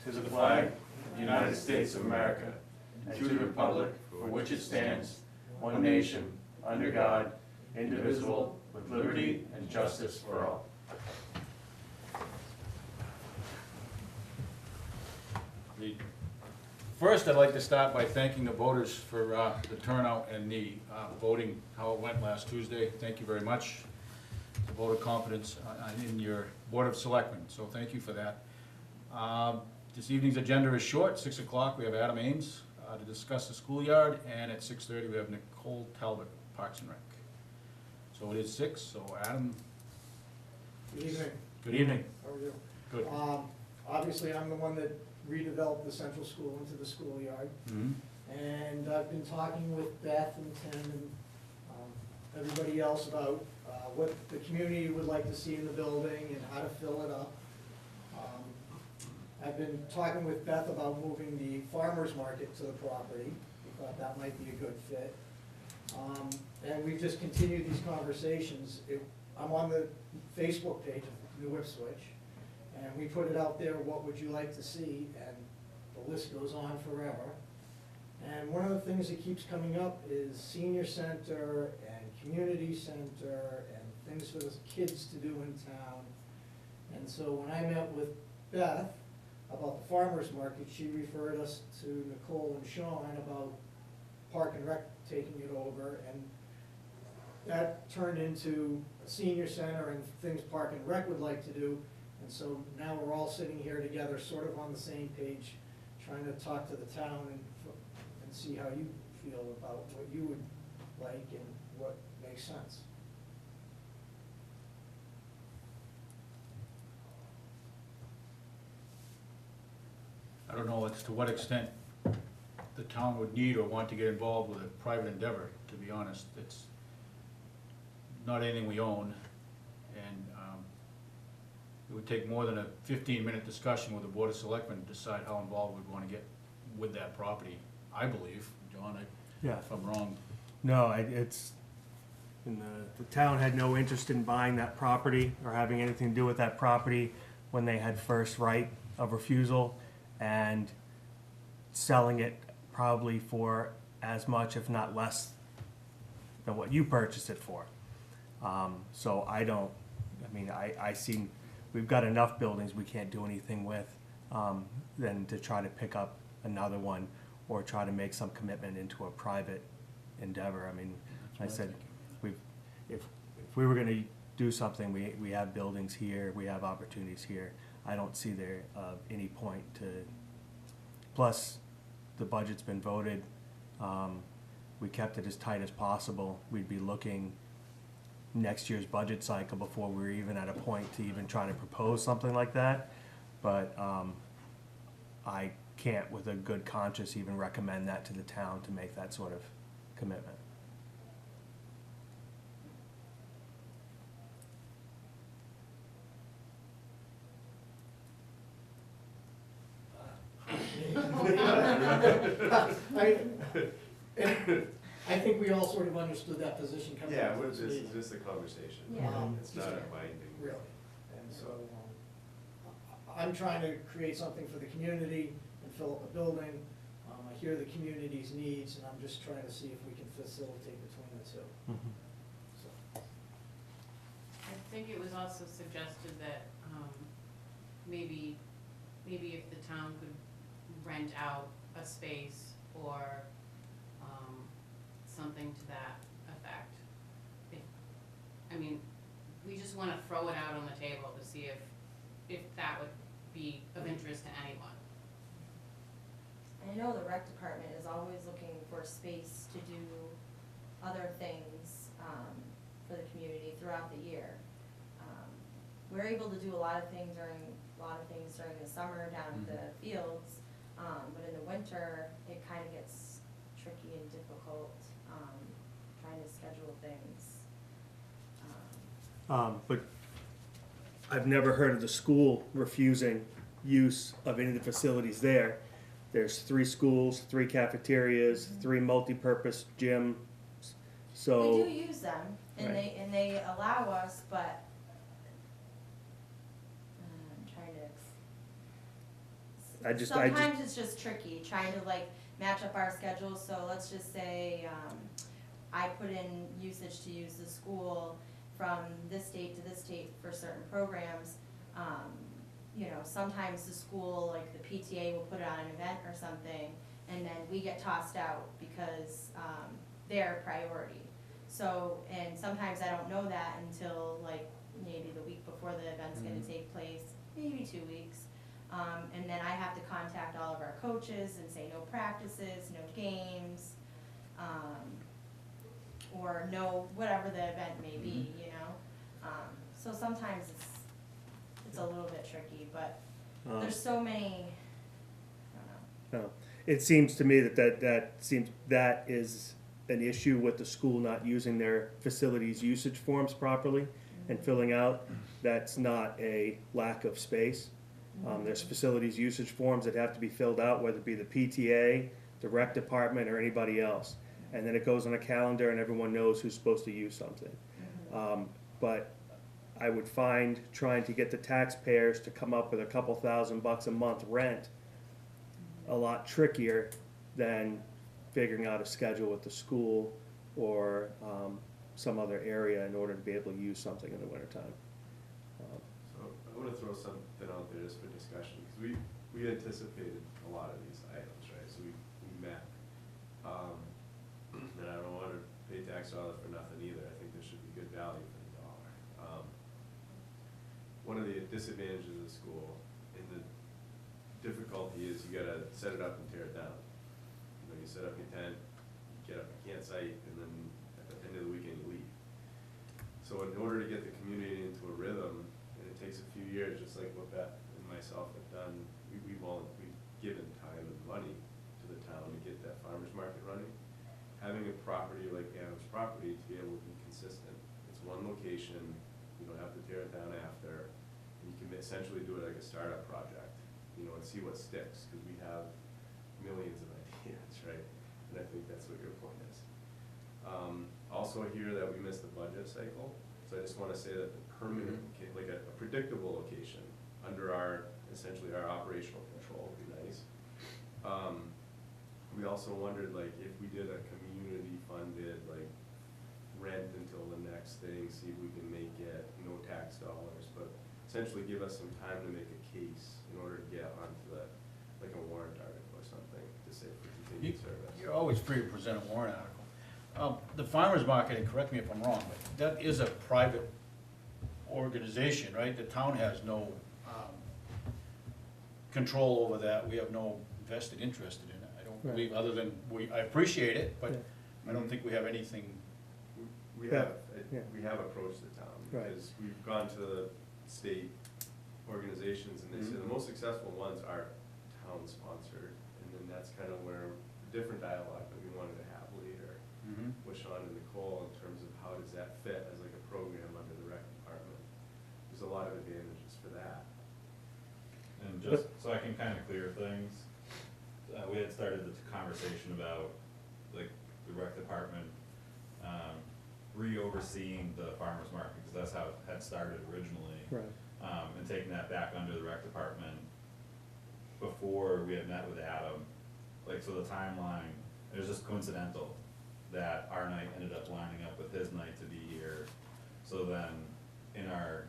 to the flag of the United States of America, and to the republic for which it stands, one nation, under God, indivisible, with liberty and justice for all. First, I'd like to start by thanking the voters for the turnout and the voting, how it went last Tuesday. Thank you very much. The vote of confidence in your Board of Selectmen, so thank you for that. This evening's agenda is short. 6 o'clock, we have Adam Ames to discuss the schoolyard, and at 6:30, we have Nicole Talbot, Parks and Rec. So it is 6, so Adam. Good evening. Good evening. How are you? Good. Obviously, I'm the one that redeveloped the central school into the schoolyard. Mhm. And I've been talking with Beth and Tim and everybody else about what the community would like to see in the building and how to fill it up. I've been talking with Beth about moving the farmer's market to the property. We thought that might be a good fit. And we've just continued these conversations. I'm on the Facebook page of New Ipswich, and we put it out there, what would you like to see? And the list goes on forever. And one of the things that keeps coming up is senior center and community center and things for the kids to do in town. And so when I met with Beth about the farmer's market, she referred us to Nicole and Sean about Park and Rec taking it over, and that turned into a senior center and things Park and Rec would like to do. And so now we're all sitting here together, sort of on the same page, trying to talk to the town and see how you feel about what you would like and what makes sense. I don't know as to what extent the town would need or want to get involved with a private endeavor, to be honest. It's not anything we own, and it would take more than a 15-minute discussion with the Board of Selectmen to decide how involved we'd want to get with that property, I believe. John, Yeah. if I'm wrong. No, it's, and the town had no interest in buying that property or having anything to do with that property when they had first right of refusal, and selling it probably for as much, if not less, than what you purchased it for. So I see, we've got enough buildings we can't do anything with, than to try to pick up another one or try to make some commitment into a private endeavor. I mean, I said, if we were gonna do something, we have buildings here, we have opportunities here. I don't see there any point to, plus the budget's been voted. We kept it as tight as possible. We'd be looking next year's budget cycle before we're even at a point to even try to propose something like that. But I can't with a good conscience even recommend that to the town to make that sort of commitment. I think we all sort of understood that position coming Yeah, into it's this just, meeting. just a conversation. Yeah. It's not a binding. Really. And so, I'm trying to create something for the community and fill up a building. I hear the community's needs, and I'm just trying to see if we can facilitate between the two. So, I think it was also suggested that, maybe if the town could rent out a space or, something to that effect. We just wanna throw it out on the table to see if that would be of interest to anyone. I know the rec department is always looking for space to do other things, for the community throughout the year. We're able to do a lot of things during the summer down at the fields, but in the winter, it kinda gets tricky and difficult, trying to schedule things. But I've never heard of the school refusing use of any of the facilities there. There's 3 schools, 3 cafeterias, 3 multi-purpose gyms. So We do use them, and Right. they allow us, but I'm trying to Sometimes it's just tricky, trying to like match up our schedules, so let's just say, I put in usage to use the school from this date to this date for certain programs. You know, sometimes the school, like the PTA will put it on an event or something, and then we get tossed out because, they're a priority. So, and sometimes I don't know that until like maybe the week before the event's gonna take place, maybe 2 weeks. And then I have to contact all of our coaches and say no practices, no games, or no, whatever the event may be, you know? So sometimes it's a little bit tricky, but there's so many, I don't know. No. It seems to me that is an issue with the school not using their facilities usage forms properly and filling out. That's not a lack of space. There's facilities usage forms that have to be filled out, whether it be the PTA, the rec department, or anybody else. And then it goes on a calendar and everyone knows who's supposed to use something. But I would find trying to get the taxpayers to come up with a couple $1,000 a month rent a lot trickier than figuring out a schedule with the school or some other area in order to be able to use something in the wintertime. So I want to throw something out there just for discussion, because we anticipated a lot of these items, right? So we met. And I don't want to pay tax dollars for nothing either. I think there should be good value for the dollar. One of the disadvantages of the school and the difficulty is you gotta set it up and tear it down. You know, you set up your tent, you get up a campsite, and then at the end of the weekend you leave. So in order to get the community into a rhythm, and it takes a few years, just like what Beth and myself have done, we've given time and money to the town to get that farmer's market running. Having a property like Adam's property to be able to be consistent. It's one location, you don't have to tear it down after, and you can essentially do it like a startup project, you know, and see what sticks, because we have millions of ideas, right? And I think that's what your point is. Also hear that we missed the budget cycle, so I just wanna say that the permanent, like a predictable location under essentially our operational control would be nice. We also wondered, like, if we did a community funded, like, rent until the next thing, see if we can make it no tax dollars, but essentially give us some time to make a case in order to get onto like a warrant article or something to say for continued service. You're always free to present a warrant article. The farmer's market, and correct me if I'm wrong, but that is a private organization, right? The town has no control over that. We have no vested interest in it. I don't Right. believe, other than I appreciate it, but Yeah. I don't think we have anything. We Yeah. have approached the town, Right. because we've gone to the state organizations, and they say the most successful ones are town-sponsored, and then that's kind of where the different dialogue that we wanted to have later with Sean and Nicole in terms of how does that fit as like a program under the rec department. There's a lot of advantages for that. And just so I can kind of clear things, we had started the conversation about like the rec department re-overseeing the farmer's market, because that's how it had started originally. Right. And taking that back under the rec department before we had met with Adam. Like, so the timeline, it was just coincidental that our night ended up lining up with his night to be here. So then in our,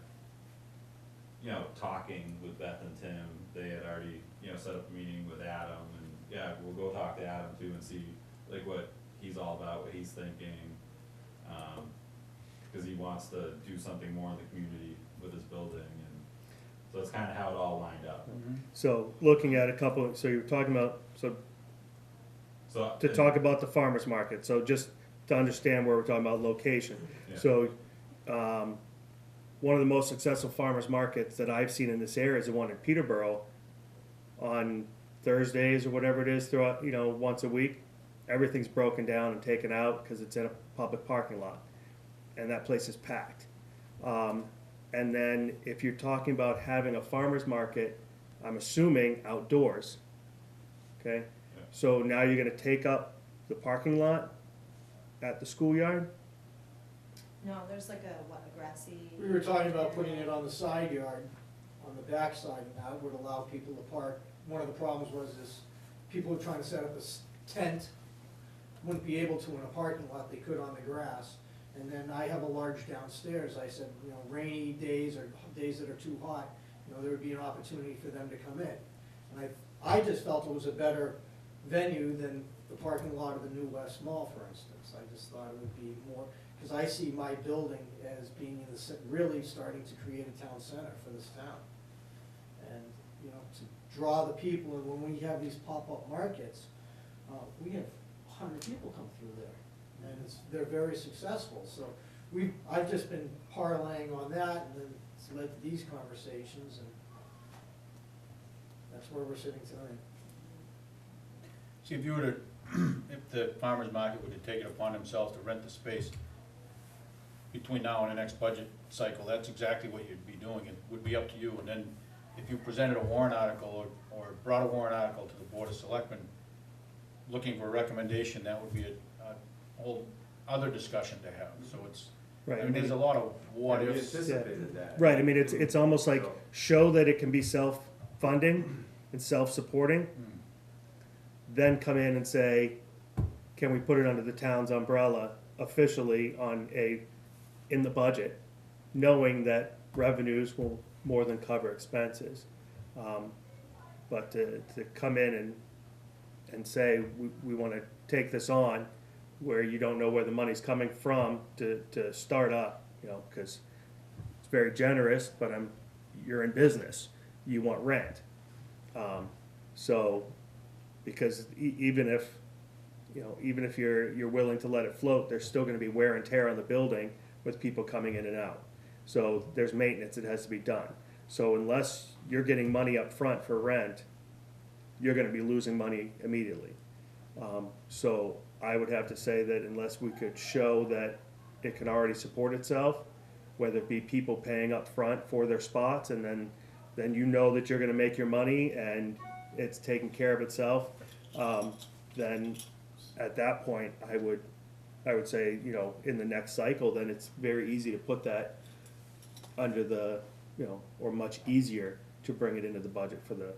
you know, talking with Beth and Tim, they had already, you know, set up a meeting with Adam, and yeah, we'll go talk to Adam too and see like what he's all about, what he's thinking. Cause he wants to do something more in the community with his building, and so that's kinda how it all lined up. So looking at so you're talking about, So. to talk about the farmer's market, so just to understand where we're talking about location. Yeah. So, one of the most successful farmer's markets that I've seen in this area is the one in Peterborough on Thursdays or whatever it is throughout, you know, once a week. Everything's broken down and taken out because it's in a public parking lot, and that place is packed. And then if you're talking about having a farmer's market, I'm assuming outdoors, okay? Yeah. So now you're gonna take up the parking lot at the schoolyard? No, there's like a grassy. We were talking about putting it on the side yard, on the back side, and that would allow people to park one of the problems was is people were trying to set up a tent, wouldn't be able to in a parking lot, they could on the grass. And then I have a large downstairs, I said, you know, rainy days or days that are too hot, you know, there would be an opportunity for them to come in. And I just felt it was a better venue than the parking lot of the New West Mall, for instance. I just thought it would be more, because I see my building as being in the, really starting to create a town center for this town. And, you know, to draw the people, and when we have these pop-up markets, we have 100 people come through there, and they're very successful. So I've just been parlaying on that, and then it's led to these conversations, and that's where we're sitting tonight. See, if you were to, if the farmer's market were to take it upon themselves to rent the space between now and the next budget cycle, that's exactly what you'd be doing. It would be up to you. And then if you presented a warrant article or brought a warrant article to the Board of Selectmen looking for a recommendation, that would be a whole other discussion to have. So it's, Right. I mean, there's a lot of what We ifs. anticipated that. Right, I mean, it's almost like show that it can be self-funding and self-supporting, then come in and say, can we put it under the town's umbrella officially in the budget, knowing that revenues will more than cover expenses. But to come in and say, we wanna take this on, where you don't know where the money's coming from to start up, you know, cause it's very generous, but you're in business, you want rent. So, because even if, you know, even if you're willing to let it float, there's still gonna be wear and tear on the building with people coming in and out. So there's maintenance that has to be done. So unless you're getting money up front for rent, you're gonna be losing money immediately. So I would have to say that unless we could show that it can already support itself, whether it be people paying up front for their spots, and then you know that you're gonna make your money and it's taking care of itself, then at that point, I would say, you know, in the next cycle, then it's very easy to put that under the, you know, or much easier to bring it into the budget for the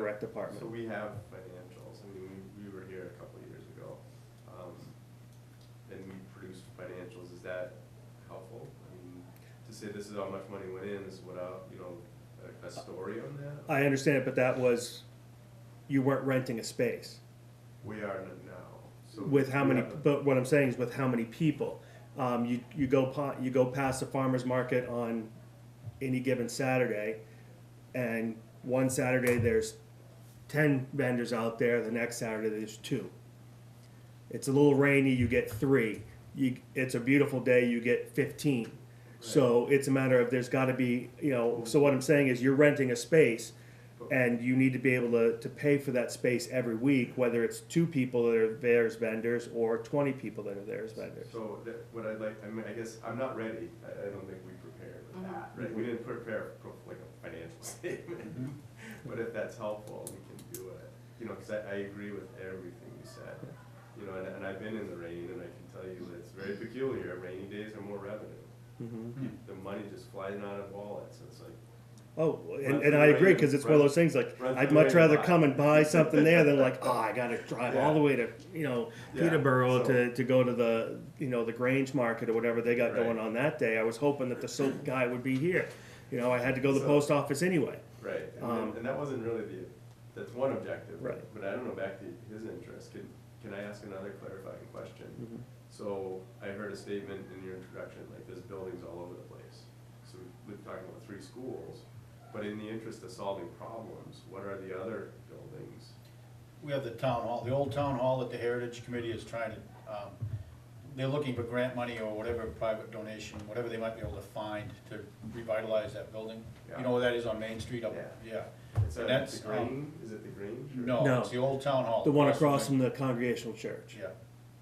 rec department. So we have financials, I mean, we were here a couple of years ago, and we produced financials. Is that helpful? I mean, to say this is how much money went in, this is what, you know, a story on that? I understand it, but that was, you weren't renting a space. We are now. So With how we many, have a- but what I'm saying is with how many people. You go past the farmer's market on any given Saturday, and one Saturday there's 10 vendors out there, the next Saturday there's 2. It's a little rainy, you get 3. It's a beautiful day, you get 15. So it's a matter of, there's gotta be, you know, so what I'm saying is you're renting a space, and you need to be able to pay for that space every week, whether it's 2 people that are there as vendors or 20 people that are there as vendors. So what I'd like, I mean, I guess, I'm not ready, I don't think we prepared with that, right? We didn't prepare like a financial statement, but if that's helpful, we can do it. You know, cause I agree with everything you said, you know, and I've been in the rain, and I can tell you that it's very peculiar, rainy days are more revenue. The money just flies out of wallets, and it's like, Oh, Run and through I the agree, rain, because it's one run- of those things, like, run I'd through the much rain rather buy. come and buy something there than like, oh, I gotta drive all the way to, you know, Yeah, Peterborough so- to go to the, you know, the Grange Market or whatever they got Right. going on that day. I was hoping that the soap guy would be here. You know, I had to go to the So- post office anyway. right, and that wasn't really that's one objective. Right. But I don't know, back to his interest, can I ask another clarifying question? Mhm. So I heard a statement in your introduction, like there's buildings all over the place. So we're talking about 3 schools, but in the interest of solving problems, what are the other buildings? We have the town hall, the old town hall that the Heritage Committee is trying to, they're looking for grant money or whatever, private donation, whatever they might be able to find to revitalize that building. You know where that is on Main Street up, yeah. It's And at that's, the Grange, is it the Grange? or- No, No. it's the old town hall. The one across from the Congregational Church, Yeah,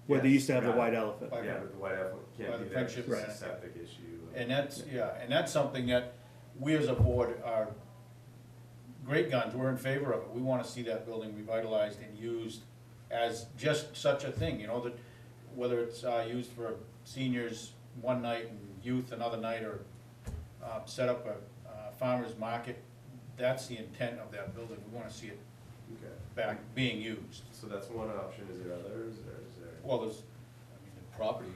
where they Yes, used to have the got it. white elephant. By- Yeah, but the White Elephant By can't the be there, it's Friendship a Center. septic issue. and that's, and that's something that we as a board are great guns, we're in favor of it. We wanna see that building revitalized and used as just such a thing, you know, that whether it's used for seniors one night and youth another night, or set up a farmer's market that's the intent of that building, we wanna see it Okay, back being used. so that's one option, is there others, or is there? Well, there's, I mean, the property,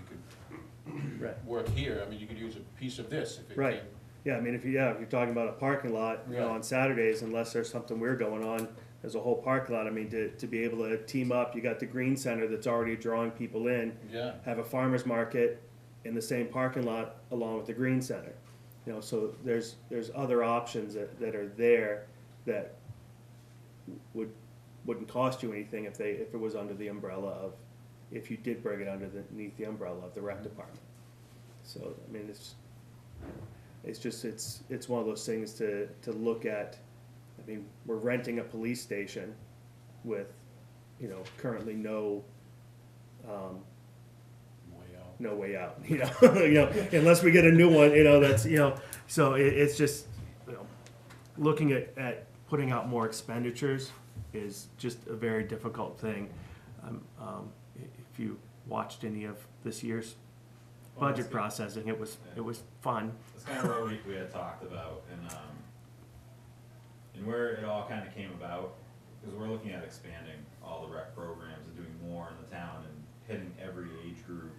you Right. could work here, I mean, you could use a piece of this if it Right. came. Yeah, I mean, if you're talking about a parking lot, you know, Right. on Saturdays, unless there's something weird going on, there's a whole parking lot. I mean, to be able to team up, you got the green center that's already drawing people in, Yeah. have a farmer's market in the same parking lot along with the green center. You know, so there's other options that are there that wouldn't cost you anything if it was under the umbrella of, if you did bring it underneath the umbrella of the rec department. So, I mean, it's one of those things to look at. I mean, we're renting a police station with, you know, currently no way out, you know, you know, unless we get a new one, you know, that's, you know, so it's just, you know, looking at putting out more expenditures is just a very difficult thing. If you watched any of this year's budget processing, it was fun. That's kind of what we had talked about, and where it all kind of came about, because we're looking at expanding all the rec programs and doing more in the town and hitting every age group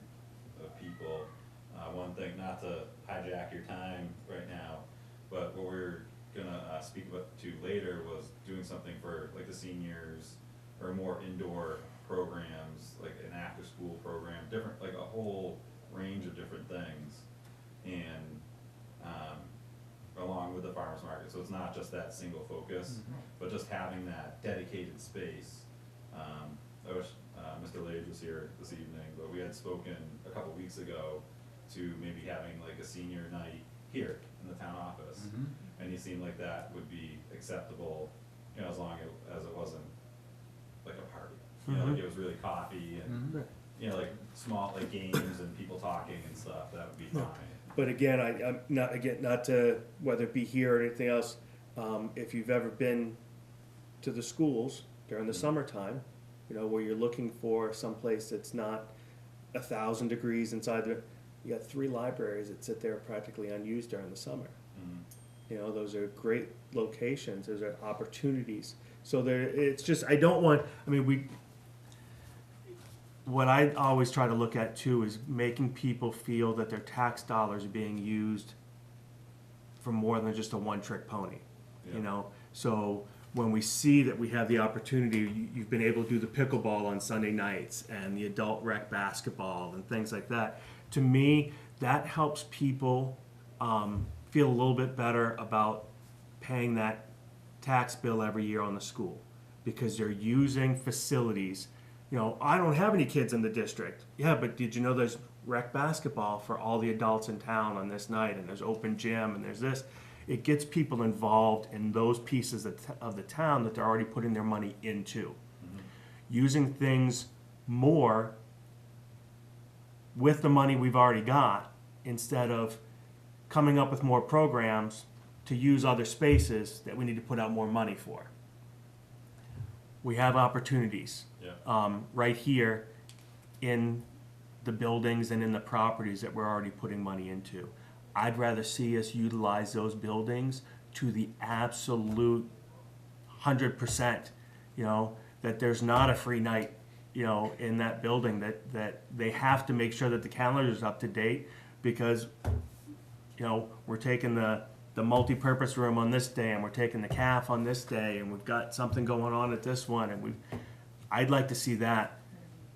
of people. One thing, not to hijack your time right now, but what we're gonna speak about to later was doing something for like the seniors, or more indoor programs, like an after-school program, different, like a whole range of different things, and along with the farmers market, so it's not just that single focus, but just having that dedicated space. I wish Mr. Lage was here this evening, but we had spoken a couple weeks ago to maybe having like a senior night here in the town office, and he seemed like that would be acceptable, you know, as long as it wasn't like a party, you know, like it was really coffee and, you know, like small, like games and people talking and stuff, that would be fine. But again, I'm not to, whether it be here or anything else, if you've ever been to the schools during the summertime, you know, where you're looking for someplace that's not 1,000 degrees inside you got 3 libraries that sit there practically unused during the summer. You know, those are great locations, those are opportunities. So it's just, what I always try to look at too is making people feel that their tax dollars are being used for more than just a one-trick pony, you know? So when we see that we have the opportunity, you've been able to do the pickleball on Sunday nights and the adult rec basketball and things like that, to me, that helps people feel a little bit better about paying that tax bill every year on the school, because they're using facilities. You know, I don't have any kids in the district. Yeah, but did you know there's rec basketball for all the adults in town on this night, and there's open gym, and there's this. It gets people involved in those pieces of the town that they're already putting their money into. Using things more with the money we've already got, instead of coming up with more programs to use other spaces that we need to put out more money for. We have opportunities right here in the buildings and in the properties that we're already putting money into. I'd rather see us utilize those buildings to the absolute 100%, you know, that there's not a free night, you know, in that building, that they have to make sure that the calendar is up to date, because, you know, we're taking the multi-purpose room on this day, and we're taking the CAF on this day, and we've got something going on at this one, and I'd like to see that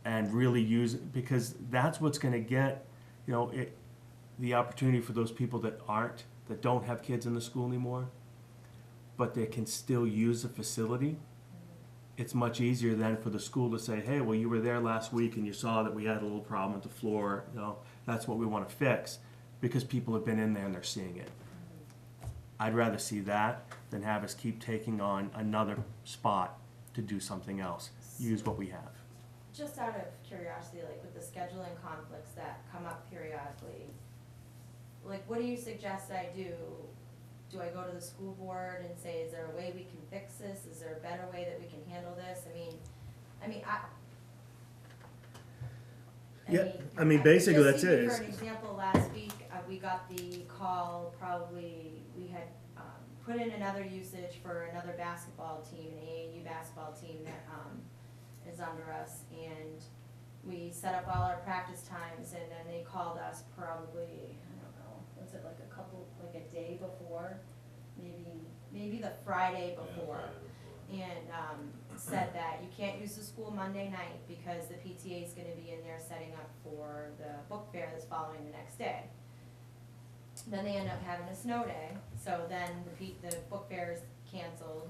and really use it, because that's what's gonna get, you know, the opportunity for those people that don't have kids in the school anymore, but they can still use the facility. It's much easier then for the school to say, hey, well, you were there last week and you saw that we had a little problem with the floor, you know, that's what we wanna fix, because people have been in there and they're seeing it. I'd rather see that than have us keep taking on another spot to do something else. Use what we have. Just out of curiosity, like with the scheduling conflicts that come up periodically, like what do you suggest I do? Do I go to the school board and say, is there a way we can fix this? Is there a better way that we can handle this? I mean, basically, just that's it. For an example, last week, we got the call, probably, we had put in another usage for another basketball team, an AAU basketball team that, is under us, and we set up all our practice times, and then they called us probably, I don't know, was it like a day before? Maybe the Friday before. And, said that you can't use the school Monday night because the PTA is gonna be in there setting up for the book fair that's following the next day. Then they end up having a snow day, so then the book fair is canceled.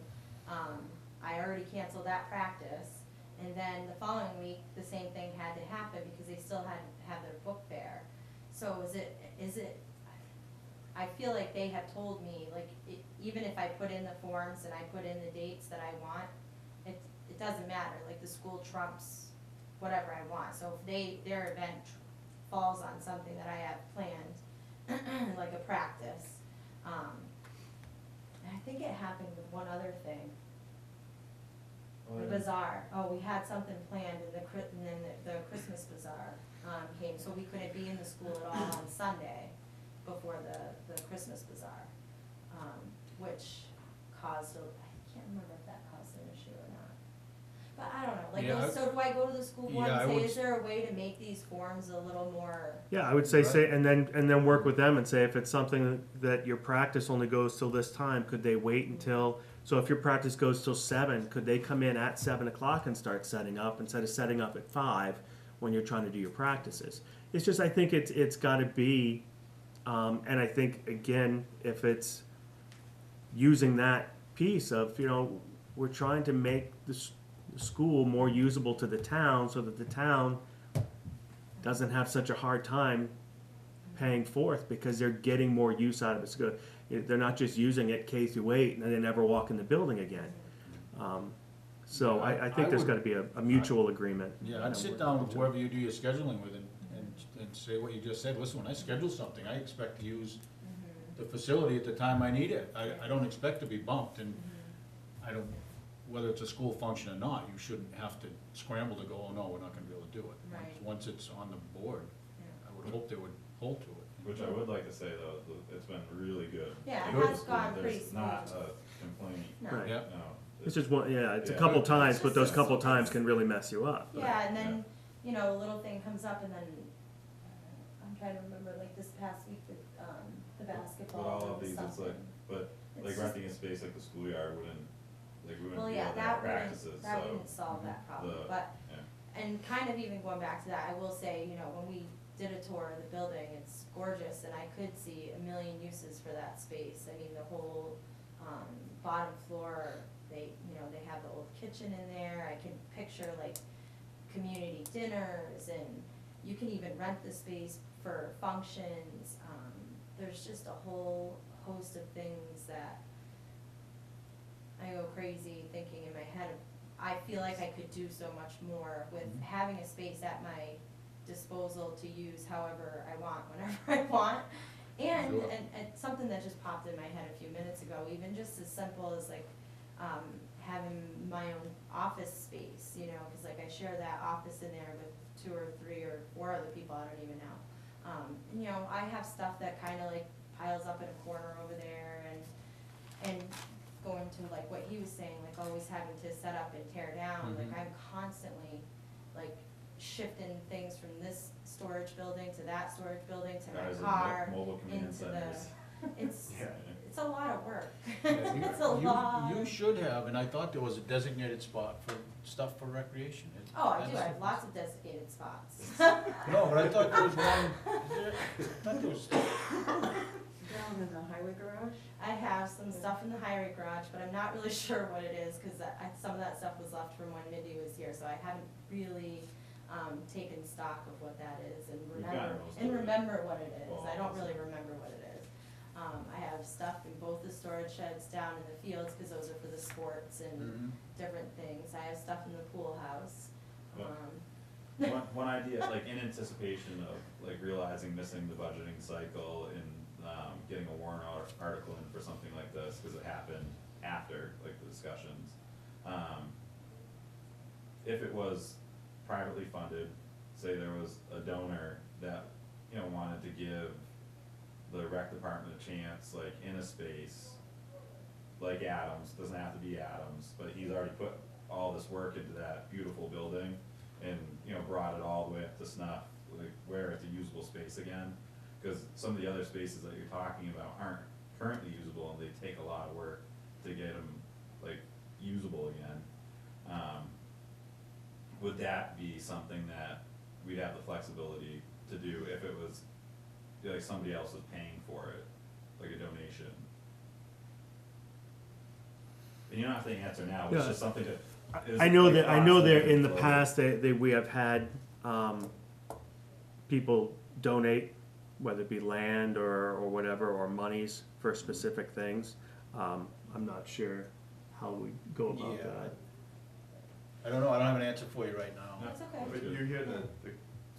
I already canceled that practice, and then the following week, the same thing had to happen because they still had to have their book fair. So is it, I feel like they have told me, like, even if I put in the forms and I put in the dates that I want, it doesn't matter, like, the school trumps whatever I want. So if their event falls on something that I have planned, like a practice, and I think it happened with one other thing. The bazaar, we had something planned, and then the Christmas bazaar, came, so we couldn't be in the school at all on Sunday before the Christmas bazaar, which caused I can't remember if that caused an issue or not. But I don't know, like, Yeah, so do I go to the school board Yeah, I and say, would is there a way to make these forms a little more? Yeah, I would say, and then work with them and say, if it's something that your practice only goes till this time, could they wait until, so if your practice goes till 7, could they come in at 7 o'clock and start setting up instead of setting up at 5 when you're trying to do your practices? It's just, I think it's gotta be, and I think, again, if it's using that piece of, we're trying to make the school more usable to the town so that the town doesn't have such a hard time paying forth because they're getting more use out of it. So they're not just using it K through 8 and then they never walk in the building again. So I think there's gotta be a mutual agreement. Yeah, I'd sit down with whoever you do your scheduling with and say what you just said. Listen, when I schedule something, I expect to use the facility at the time I need it. I don't expect to be bumped, and I don't, whether it's a school function or not, you shouldn't have to scramble to go, oh no, we're not gonna be able to do it. Right. Once it's on the board, Yeah. I would hope they would hold to it. Which I would like to say though, it's been really good. Yeah, it Like, has the gone school, pretty there's not smooth. a complaint, No. Right. Yeah. no. It's just one, it's a Yeah. couple times, It's but those just- couple times can really mess you up. Yeah, and then, a little thing comes up, and then, I'm trying to remember, like, this past week with, the But basketball all and of these, it's something. like, but It's like just- renting a space like the schoolyard wouldn't, like, we Well, wouldn't be yeah, able to have that practices, so. wouldn't solve that problem, The- but, yeah. and kind of even going back to that, I will say, when we did a tour of the building, it's gorgeous, and I could see a million uses for that space. I mean, the whole, bottom floor, they have the old kitchen in there. I can picture, like, community dinners, and you can even rent the space for functions. There's just a whole host of things that I go crazy thinking in my head. I feel like I could do so much more with having a space at my disposal to use however I want, whenever I want. And, Sure. and something that just popped in my head a few minutes ago, even just as simple as, like, having my own office space, cause like I share that office in there with 2 or 3 or 4 other people, I don't even know. I have stuff that kinda like piles up in a corner over there, and going to like what he was saying, like always having to set up and tear down, like I'm constantly like shifting things from this storage building to that storage building to my Guys, car, mobile command into centers. it's a lot of work. Yeah, It's a lot. You should have, and I thought there was a designated spot for stuff for recreation. Oh, I do, I have lots of designated spots. No, but I thought there was one, I thought there was, Down in the highway garage? I have some stuff in the highway garage, but I'm not really sure what it is, cause some of that stuff was left from when Mindy was here, so I haven't really, taken stock of what that is and We've gotten most of it. remember what it is. Well, I don't really remember what it is. I have stuff in both the storage sheds down in the fields, cause those are for the sports and different things. I have stuff in the pool house. Well, One idea, like in anticipation of like realizing missing the budgeting cycle and getting a warrant article in for something like this, cause it happened after like the discussions. If it was privately funded, say there was a donor that, wanted to give the rec department a chance, like in a space, like Adams, doesn't have to be Adams, but he's already put all this work into that beautiful building and, you know, brought it all the way up to snuff, like where it's a usable space again. Cause some of the other spaces that you're talking about aren't currently usable and they take a lot of work to get them like usable again. Would that be something that we'd have the flexibility to do if it was, like somebody else was paying for it, like a donation? And you don't have to answer now, it's Yeah. just something to. I know that, I know there, that in the past, we have had, people donate, whether it be land or whatever, or monies for specific things. I'm not sure how we go about Yeah. that. I don't know, I don't have an answer for you right now. That's okay. But you're hearing the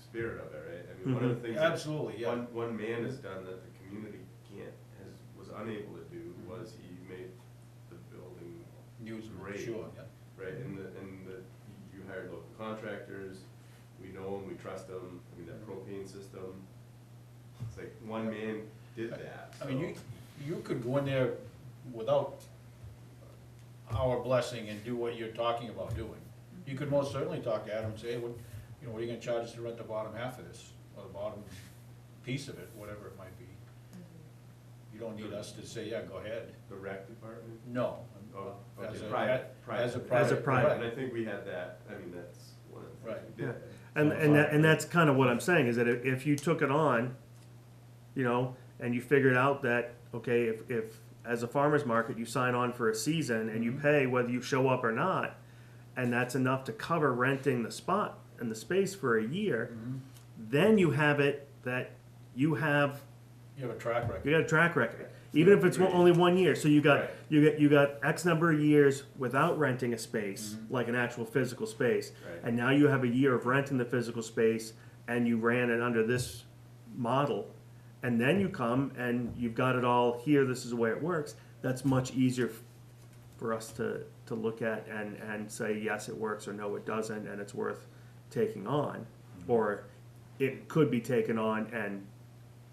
spirit of it, right? I mean, one of the things that Absolutely, yeah. one man has done that the community was unable to do was he made the building Use, great. sure, yeah. right, and you hired local contractors, we know them, we trust them, I mean, that propane system, it's like one man did that, I mean, so- you could go in there without our blessing and do what you're talking about doing. You could most certainly talk to Adam and say, hey, what are you gonna charge us to rent the bottom half of this, or the bottom piece of it, whatever it might be. You don't need us to say, yeah, go ahead. The rec department? No. Oh, As okay, a- private, As a private. private. As a private. And I think we had that, I mean, that's one of the things we Yeah. did. And that's kind of what I'm saying, is that if you took it on, you know, and you figured out that, okay, if as a farmer's market, you sign on for a season and you pay whether you show up or not, and that's enough to cover renting the spot and the space for a year, then you have it that you have You have a track record. You got a track record, even if it's only 1 year. So you got Right. you got X number of years without renting a space, like an actual physical space, Right. and now you have a year of renting the physical space, and you ran it under this model, and then you come and you've got it all here. This is the way it works. That's much easier for us to look at and say yes, it works, or no, it doesn't, and it's worth taking on, or it could be taken on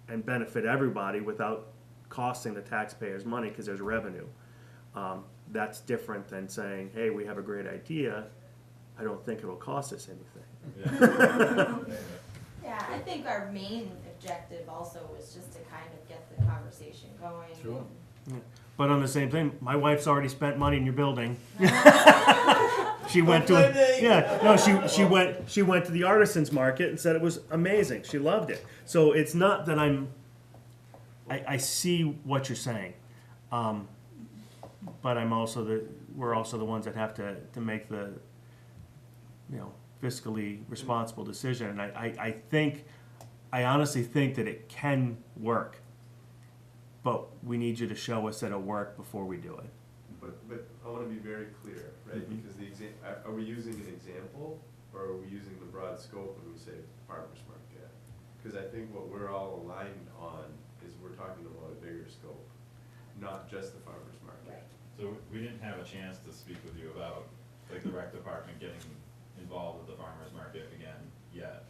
and benefit everybody without costing the taxpayers money because there's revenue. That's different than saying, hey, we have a great idea, I don't think it'll cost us anything. Yeah. Yeah, I think our main objective also was just to kind of get the conversation going. Sure. But on the same thing, my wife's already spent money in your building. She went to she went to the artisans market and said it was amazing. She loved it. So it's not that I see what you're saying, but we're also the ones that have to make the fiscally responsible decision. And I honestly think that it can work, but we need you to show us that it'll work before we do it. But I wanna be very clear, right, Mhm. because are we using an example, or are we using the broad scope when we say farmer's market? Cause I think what we're all aligned on is we're talking about a bigger scope, not just the farmer's market. So we didn't have a chance to speak with you about, like, the rec department getting involved with the farmer's market again yet,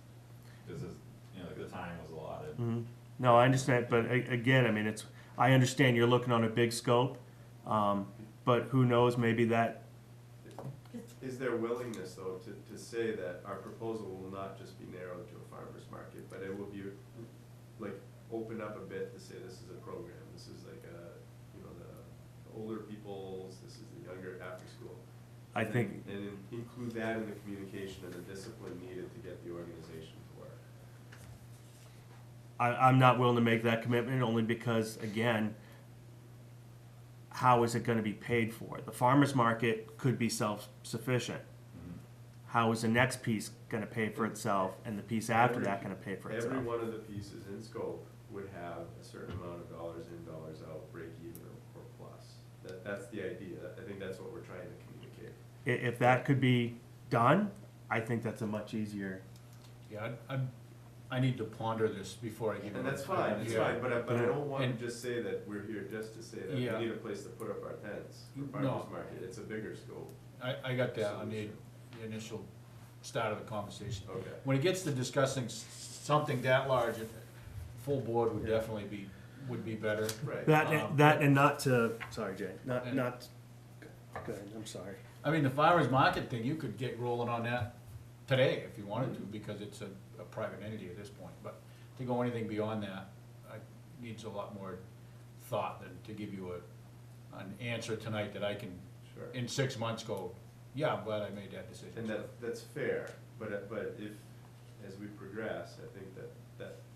because like the time was allotted. No, I understand, but again, I mean, I understand you're looking on a big scope, but who knows, maybe that, Is there willingness, though, to say that our proposal will not just be narrowed to a farmer's market, but it will be, like, open up a bit to say this is a program, this is like the older people's, this is the younger after school. I think, And include that in the communication and the discipline needed to get the organization to work. I'm not willing to make that commitment, only because, again, how is it gonna be paid for? The farmer's market could be self-sufficient. How is the next piece gonna pay for itself, and the piece after that gonna pay for itself? Every one of the pieces in scope would have a certain amount of dollars in, dollars out, break even or plus. That's the idea, I think that's what we're trying to communicate. If that could be done, I think that's a much easier. Yeah, I need to ponder this before I give. And that's fine, it's Yeah. fine, but I don't want And- to just say that we're here just to say that we Yeah. need a place to put up our tents for No. farmer's market, it's a bigger scope. I got that on the initial start of the conversation. Okay. When it gets to discussing something that large, a full board would Yeah. definitely be would be better. Right. That and not to, sorry, Jay, And- go ahead, I'm sorry. I mean, the farmer's market thing, you could get rolling on that today if you wanted to, because it's a private entity at this point. But to go anything beyond that, needs a lot more thought than to give you an answer tonight that I can, Sure. in 6 months, go, yeah, I'm glad I made that decision. And that's fair, but if, as we progress, I think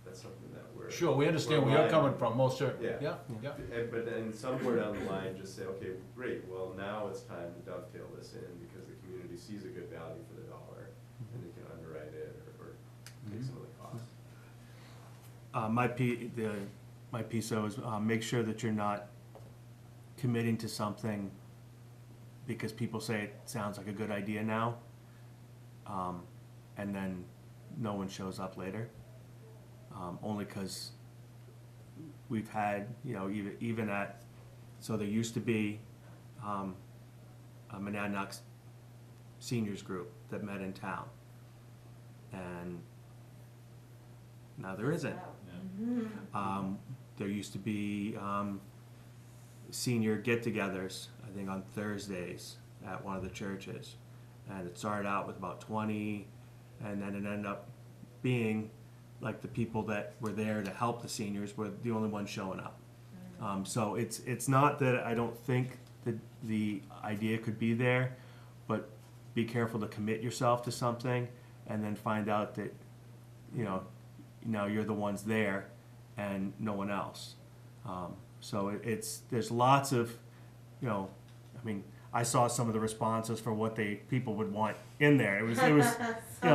that's something that we're. Sure, we understand we're where you're aligned coming with. from, most certainly, Yeah. yeah. But then somewhere down the line, just say, okay, great, well, now it's time to dovetail this in, because the community sees a good value for the dollar, and they can underwrite it, or take some of the costs. My piece though is, make sure that you're not committing to something because people say it sounds like a good idea now, and then no one shows up later. Only because we've had, even at, so there used to be a Monadnock seniors group that met in town. And now there isn't. There used to be senior get-togethers, I think on Thursdays at one of the churches. And it started out with about 20, and then it ended up being like the people that were there to help the seniors were the only ones showing up. So it's not that I don't think that the idea could be there, but be careful to commit yourself to something and then find out that, now you're the ones there and no one else. So there's lots of, I saw some of the responses for what people would want in there. It was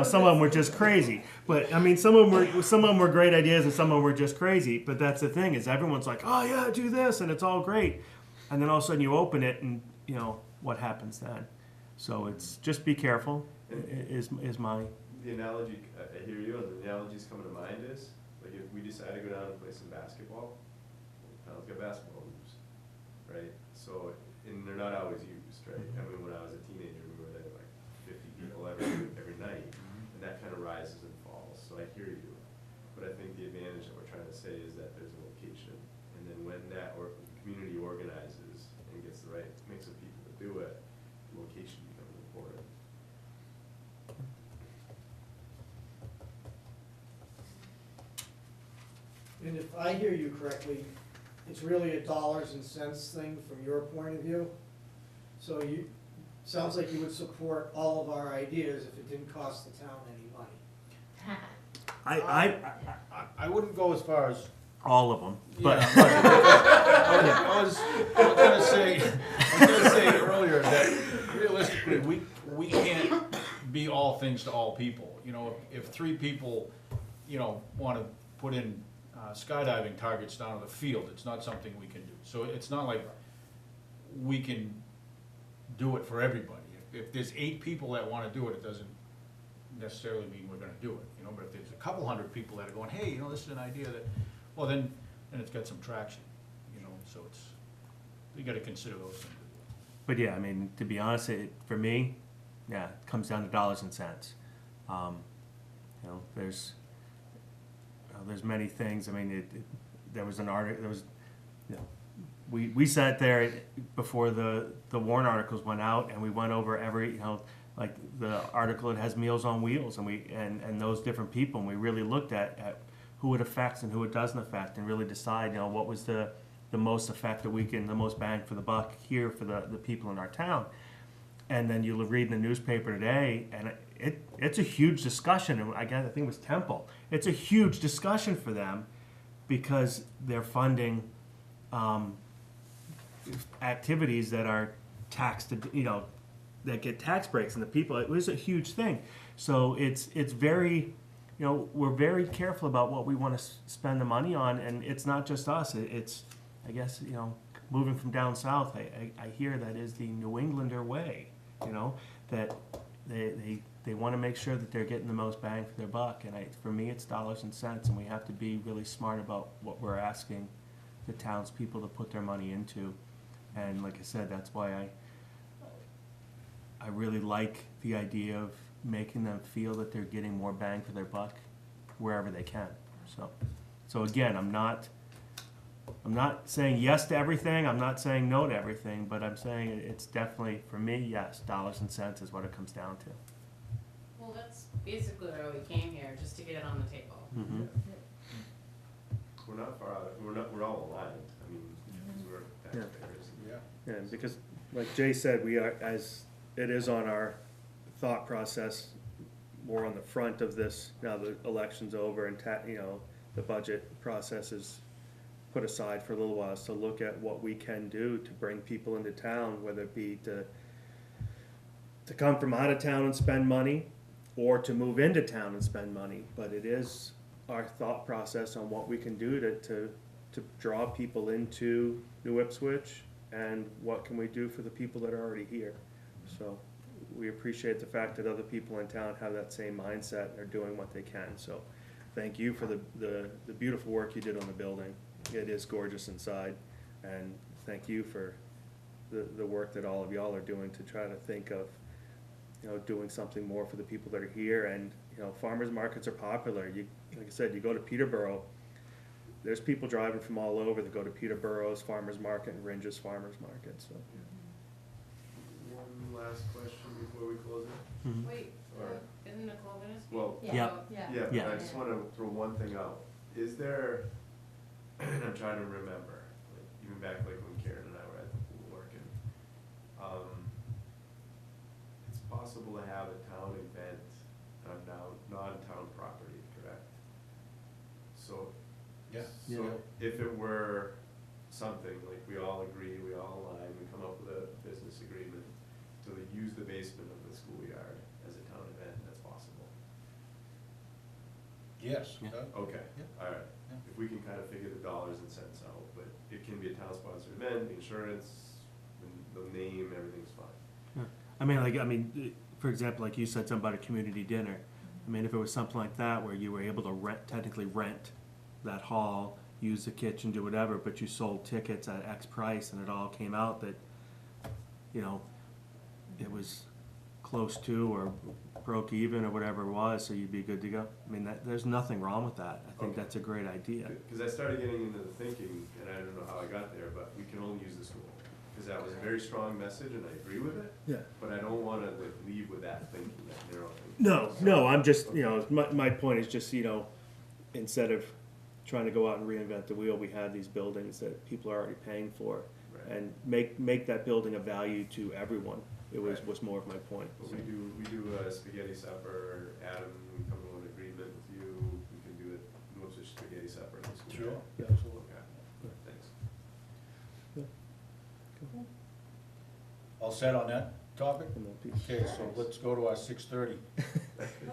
some of them were just crazy. But I mean, some of them were great ideas and some of them were just crazy. But that's the thing, is everyone's like, oh yeah, do this, and it's all great. And then all of a sudden you open it and what happens then. So it's just be careful is my. The analogy, I hear you, and the analogies coming to mind is, like, if we decide to go down and play some basketball, town's got basketball hoops, right? So, and they're not always used, right? I mean, when I was a teenager, we were there like 50 people every night, and that kind of rises and falls, so I hear you. But I think the advantage that we're trying to say is that there's a location, and then when that community organizes and gets the right mix of people to do it, the location becomes important. And if I hear you correctly, it's really a dollars and cents thing from your point of view? So sounds like you would support all of our ideas if it didn't cost the town any money. I wouldn't go as far as, All of them, but yeah, I was gonna say earlier that realistically, we can't be all things to all people. If 3 people, wanna put in skydiving targets down at the field, it's not something we can do. So it's not like we can do it for everybody. If there's 8 people that wanna do it, it doesn't necessarily mean we're gonna do it, but if there's a couple hundred people that are going, hey, this is an idea that, well, then it's got some traction, so you gotta consider those things. But yeah, I mean, to be honest, for me, yeah, it comes down to dollars and cents. There's many things. I mean, there was an article. There was, we sat there before the warrant articles went out, and we went over every, like the article that has Meals on Wheels, and those different people, and we really looked at who it affects and who it doesn't affect, and really decide, what was the most effect that we can, the most bang for the buck here for the people in our town. And then you'll read in the newspaper today, and it's a huge discussion. And I think it was Temple. It's a huge discussion for them because they're funding activities that are taxed, that get tax breaks, and the people. It was a huge thing. So it's very, we're very careful about what we want to spend the money on, and it's not just us. It's, I guess, moving from down south, I hear that is the New Englander way. That they want to make sure that they're getting the most bang for their buck, and for me, it's dollars and cents, and we have to be really smart about what we're asking the townspeople to put their money into. And like I said, that's why I really like the idea of making them feel that they're getting more bang for their buck wherever they can. So again, I'm not I'm not saying yes to everything, I'm not saying no to everything, but I'm saying it's definitely, for me, yes, dollars and cents is what it comes down to. Well, that's basically why we came here, just to get it on the table. Mhm. We're not far out, we're all aligned, I mean, because we're taxpayers. Yeah. Yeah, because like Jay said, we are, as it is on our thought process, more on the front of this, now the election's over and the budget process is put aside for a little while, so look at what we can do to bring people into town, whether it be to come from out of town and spend money, or to move into town and spend money, but it is our thought process on what we can do to draw people into New Ipswich, and what can we do for the people that are already here. So we appreciate the fact that other people in town have that same mindset and are doing what they can, so thank you for the beautiful work you did on the building. It is gorgeous inside, and thank you for the work that all of y'all are doing to try to think of, doing something more for the people that are here. And, farmers markets are popular. Like I said, you go to Peterborough, there's people driving from all over that go to Peterborough's Farmers Market and Ringe's Farmers Market, so. One last question before we close it? Mhm. Wait, Or- isn't Nicole gonna speak? Well, Yeah, Yep. yeah. yeah, but Yeah. I just wanna throw one thing out. Is there, and I'm trying to remember, like, even back like when Karen and I were at the pool working, it's possible to have a town event on non-town property, correct? So, Yeah. so if it were something, like we all agree, we all align, we come up with a business agreement to use the basement of the schoolyard as a town event, that's possible. Yes. Yeah. Okay, Yeah. alright, Yeah. if we can kind of figure the dollars and cents out, but it can be a town-sponsored event, the insurance, the name, everything's fine. For example, like you said, something about a community dinner. I mean, if it was something like that where you were able to technically rent that hall, use the kitchen, do whatever, but you sold tickets at X price and it all came out that, it was close to or broke even or whatever it was, so you'd be good to go. I mean, there's nothing wrong with that. I think Okay. that's a great idea. Because I started getting into the thinking, and I don't know how I got there, but we can only use the school. Because that was a very strong message, and I agree with it, Yeah. but I don't wanna like leave with that thinking, that narrow thinking. No, I'm just, my point is just, instead of trying to go out and reinvent the wheel, we have these buildings that people are already paying for. Right. And make that building a value to everyone. It Right. was more of my point. But we do a spaghetti supper, Adam, we come to an agreement with you, we can do it, most of spaghetti supper in the school. Sure. Yeah. Absolutely. Okay, thanks. All set on that topic? And that piece. Okay, so let's go to our 6:30.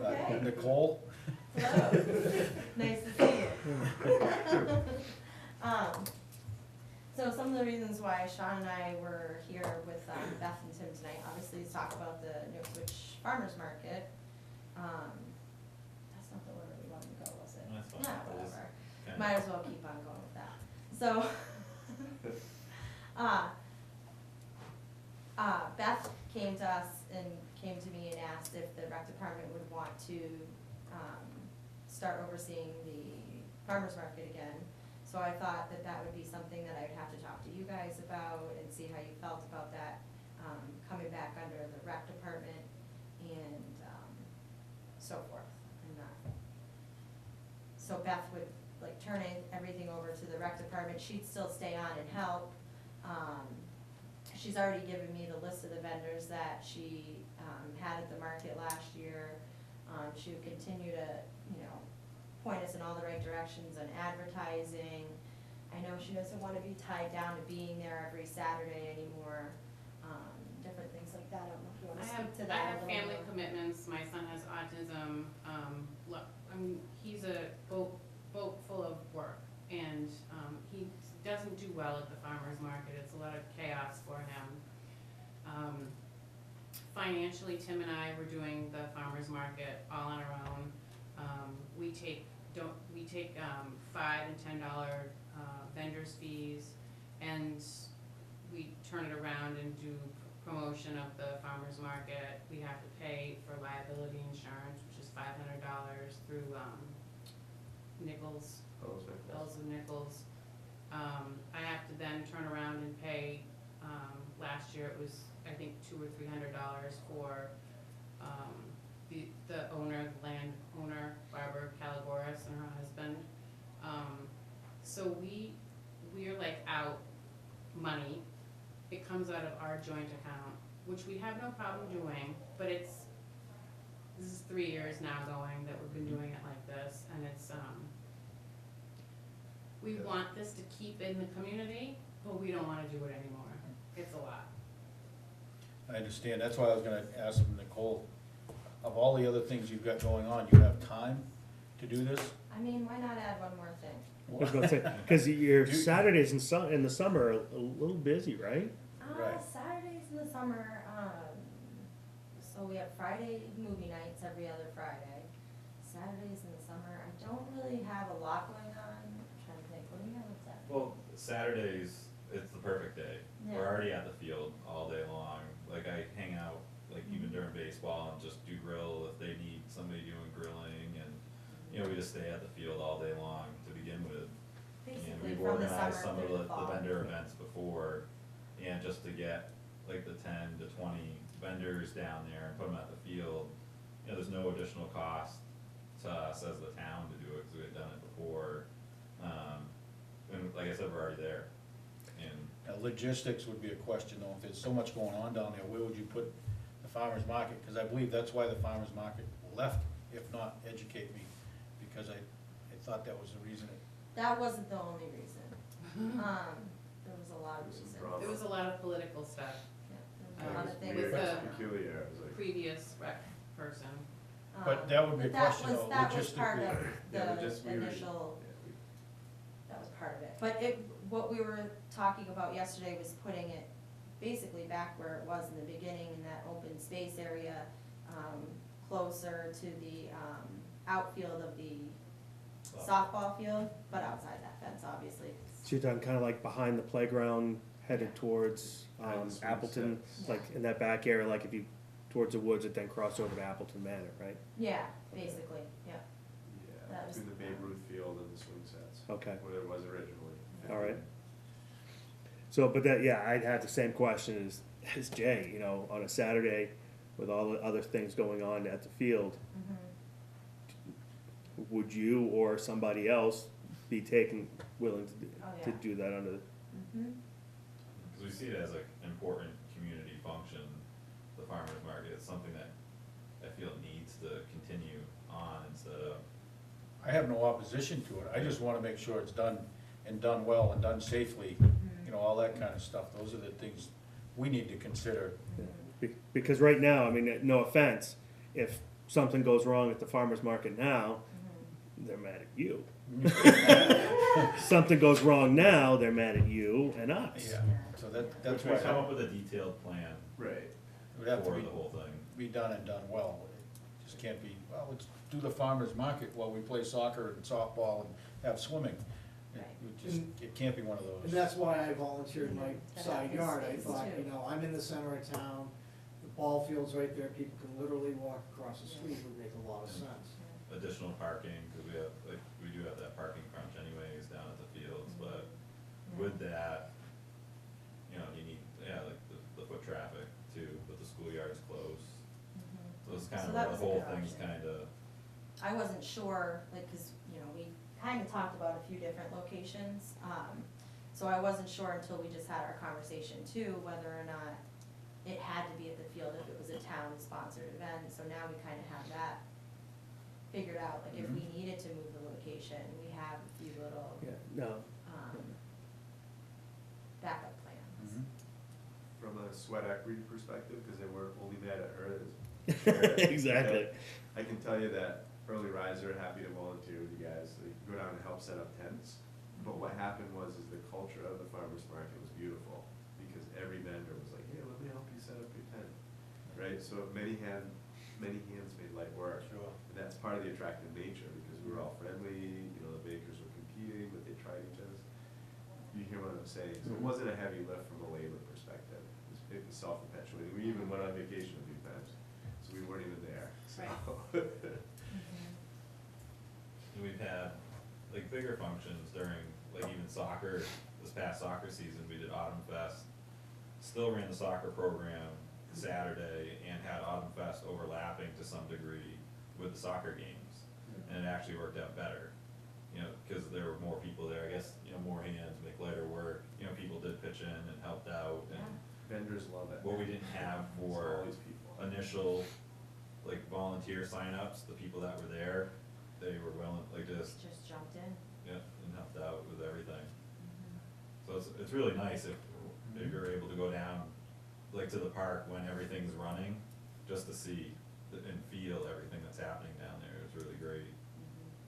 Okay. Nicole? Hello. Nice to see you. So some of the reasons why Sean and I were here with Beth and Tim tonight, obviously, is talk about the New Ipswich Farmers Market. That's not the order we wanted to go, was it? That's fine. Yeah, That is whatever. kinda- Might as well keep on going with that. So, Beth came to us and came to me and asked if the rec department would want to, start overseeing the farmer's market again. So I thought that that would be something that I would have to talk to you guys about and see how you felt about that, coming back under the rec department and, so forth. And, so Beth would like turn everything over to the rec department, she'd still stay on and help. She's already given me the list of the vendors that she, had at the market last year. She would continue to, point us in all the right directions on advertising. I know she doesn't wanna be tied down to being there every Saturday anymore, different things like that. I don't know if you wanna speak to I that a have little family more. commitments, my son has autism, he's a boat full of work, and, he doesn't do well at the farmer's market, it's a lot of chaos for him. Financially, Tim and I were doing the farmer's market all on our own. We take $5 and $10 vendors fees, and we turn it around and do promotion of the farmer's market. We have to pay for liability insurance, which is $500 through Nichols, Those are- Bells of Nichols. I have to then turn around and pay, last year it was, I think, $200 or $300 for, the owner, the land owner, Barbara Calagoris, and her husband. So we're like out money. It comes out of our joint account, which we have no problem doing, but this is 3 years now going that we've been doing it like this, and it's, we want this to keep in the community, but we don't wanna do it anymore. It's a lot. I understand, that's why I was gonna ask him, Nicole, of all the other things you've got going on, you have time to do this? I mean, why not add one more thing? I was gonna say, cause your Do- Saturdays in the summer are a little busy, right? Right. Saturdays in the summer, so we have Friday movie nights every other Friday. Saturdays in the summer, I don't really have a lot going on. I'm trying to think, what do you have on Saturday? Well, Saturdays, it's the perfect day. Yeah. We're already at the field all day long. Like, I hang out, like, even during baseball and just do grill if they need somebody doing grilling, and, you know, we just stay at the field all day long to begin with. And Basically we've from the organized summer some of through the the fall. vendor events before, and just to get like the 10 to 20 vendors down there and put them at the field, you know, there's no additional cost to us as the town to do it, because we've done it before. And like I said, we're already there, and Now, logistics would be a question, though, if there's so much going on down there, where would you put the farmer's market? Because I believe that's why the farmer's market left, if not educate me, because I thought that was the reason it. That wasn't the only reason. There was a lot of There's some reasons. drama. There was a lot of political stuff. Yeah, there was It a lot was of things. weird. that- a Peculiar, it was like. Previous rec person. But that would be a but that question, was- though, That was part logistically. of Yeah, the just we were- initial, yeah, we- that was part of it. But what we were talking about yesterday was putting it basically back where it was in the beginning, in that open space area, closer to the, outfield of the softball field, but outside that fence, obviously. So you're talking kinda like behind the playground, headed towards, Behind the swing Appleton, sets. like in that back area, like if you, towards the woods, it then cross over to Appleton Manor, right? Yeah, basically, yeah. Yeah, That was- between the Babe Ruth field and the swing sets. Okay. Where it was originally. All right. So, but that, yeah, I'd have the same question as Jay, you know, on a Saturday with all the other things going on at the field, Mhm. would you or somebody else be willing Oh, to yeah. do that under, Mhm. because we see it as an important community function, the farmer's market. It's something that I feel needs to continue on instead of, I have no opposition to it, I just wanna make sure it's done, and done well, and done safely, you know, all that kind of stuff, those are the things we need to consider. because right now, I mean, no offense, if something goes wrong at the farmer's market now, they're mad at you. Something goes wrong now, they're mad at you and us. Yeah, so that's we why come it up with a detailed plan Right. would have to for be, the whole thing. be done and done well, it just can't be, well, let's do the farmer's market while we play soccer and softball and have swimming. Right. It can't be one of those. And that's why I volunteered my To side have yard. I space, thought, too. you know, I'm in the center of town, the ball field's right there, people can literally walk across the street, would make a lot of sense. Additional parking, because we have, like, we do have that parking crunch anyways down at the fields, but with that, you know, you need, yeah, like the foot traffic too, with the schoolyards closed. So it's kind So of that where the was a whole good thing's option. kind of, I wasn't sure, like, cause, you know, we kinda talked about a few different locations, so I wasn't sure until we just had our conversation too, whether or not it had to be at the field if it was a town-sponsored event, so now we kinda have that figured out, like, if we needed to move the location, we have a few little, Yeah, no, backup plans. Mhm. From a sweat equity perspective, because they weren't only mad at her, exactly. I can tell you that early riser, happy to volunteer with you guys, like, go down and help set up tents. But what happened was, is the culture of the farmer's market was beautiful, because every vendor was like, hey, let me help you set up your tent, right? So many hands made light work. Sure. And that's part of the attractive nature, because we were all friendly, you know, the bakers were competing, but they tried each other. You hear what I'm saying? So it wasn't a heavy lift from a labor perspective. It was self-perpetuating. We even went on vacation a few times, so we weren't even there, so. and we've had, like, bigger functions during, like, even soccer, this past soccer season, we did Autumn Fest, still ran the soccer program Saturday and had Autumn Fest overlapping to some degree with the soccer games. And it actually worked out better, you know, cause there were more people there, I guess, you know, more hands make lighter work, you know, people did pitch in and helped out, and Vendors love it. what we didn't have It's for always people. initial, like, volunteer signups, the people that were there, they were willing, like, just, Just jumped in. yeah, and helped out with everything. So it's really nice if you're able to go down, like, to the park when everything's running, just to see and feel everything that's happening down there. It's really great.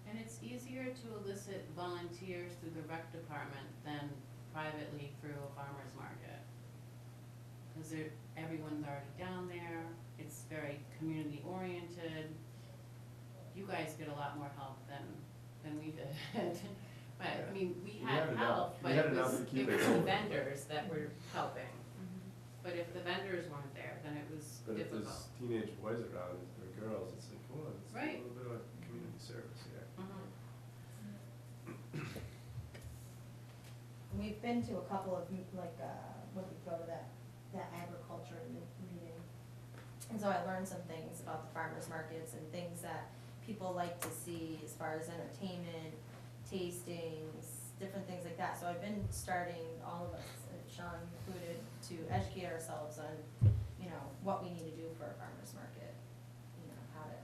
And it's easier to elicit volunteers through the rec department than privately through a farmer's market. Cause everyone's already down there, it's very community oriented. You guys get a lot more help than we did. But, I mean, we had had enough. help, We but had it enough was, to keep it it was the going. vendors that were helping. But if the vendors weren't there, then it was But if difficult. there's teenage boys around or girls, it's like, come on, let's do a Right. little bit of community service here. Mhm. We've been to a couple of, like, when we go to that agriculture meeting. And so I learned some things about the farmers markets and things that people like to see as far as entertainment, tastings, different things like that. So I've been starting, all of us, Sean included, to educate ourselves on, you know, what we need to do for a farmers market. You know, how to.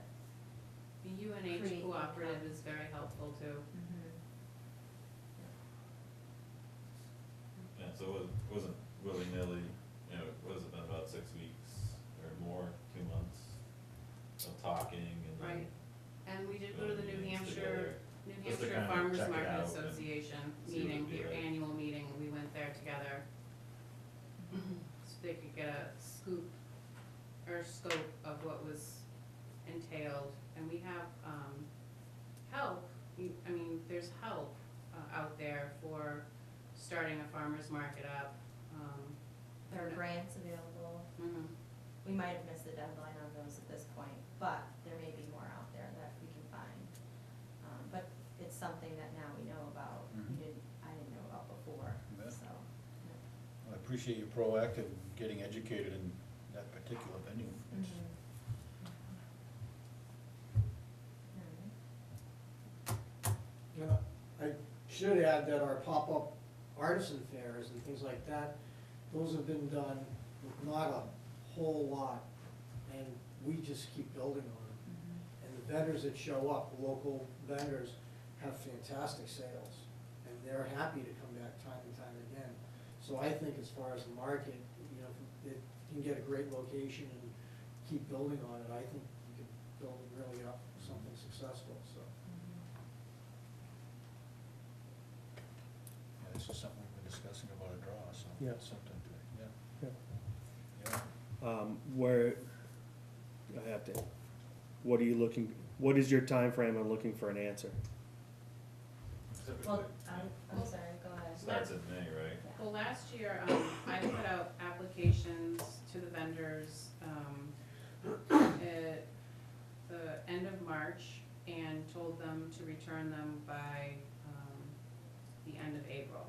The UNH Create cooperative income. is very helpful too. Yeah, so it wasn't willy-nilly, you know, it was been about 6 weeks or more, 2 months of talking and then. Right. And we did go to the New meetings Hampshire, together, just to kind of Farmers check it Market out and Association see what meeting, it'd be your like. annual meeting, we went there together. So they could get a scoop or scope of what was entailed, and we have, help, I mean, there's help, out there for starting a farmer's market up, There are grants available. mhm. We might have missed the deadline on those at this point, but there may be more out there that we can find. But it's something that now we know about, I didn't know about before, Yeah. so. yeah. I appreciate you proactive in getting educated in that particular venue. Mhm. Yeah, I should add that our pop-up artisan fairs and things like that, those have been done with not a whole lot, and we just keep building on them. And the vendors that show up, local vendors, have fantastic sales, and they're happy to come back time and time again. So I think as far as the market, you know, if it can get a great location and keep building on it, I think you could build really up something successful, so. Yeah, this is something we've been discussing about a draw, so Yeah. it's something, yeah. Yeah. Yeah. Where, I have to, what are you looking, what is your time frame on looking for an answer? Well, Typically, I'm sorry, go ahead. starts in May, right? Yeah. Well, last year, I put out applications to the vendors, at the end of March and told them to return them by, the end of April.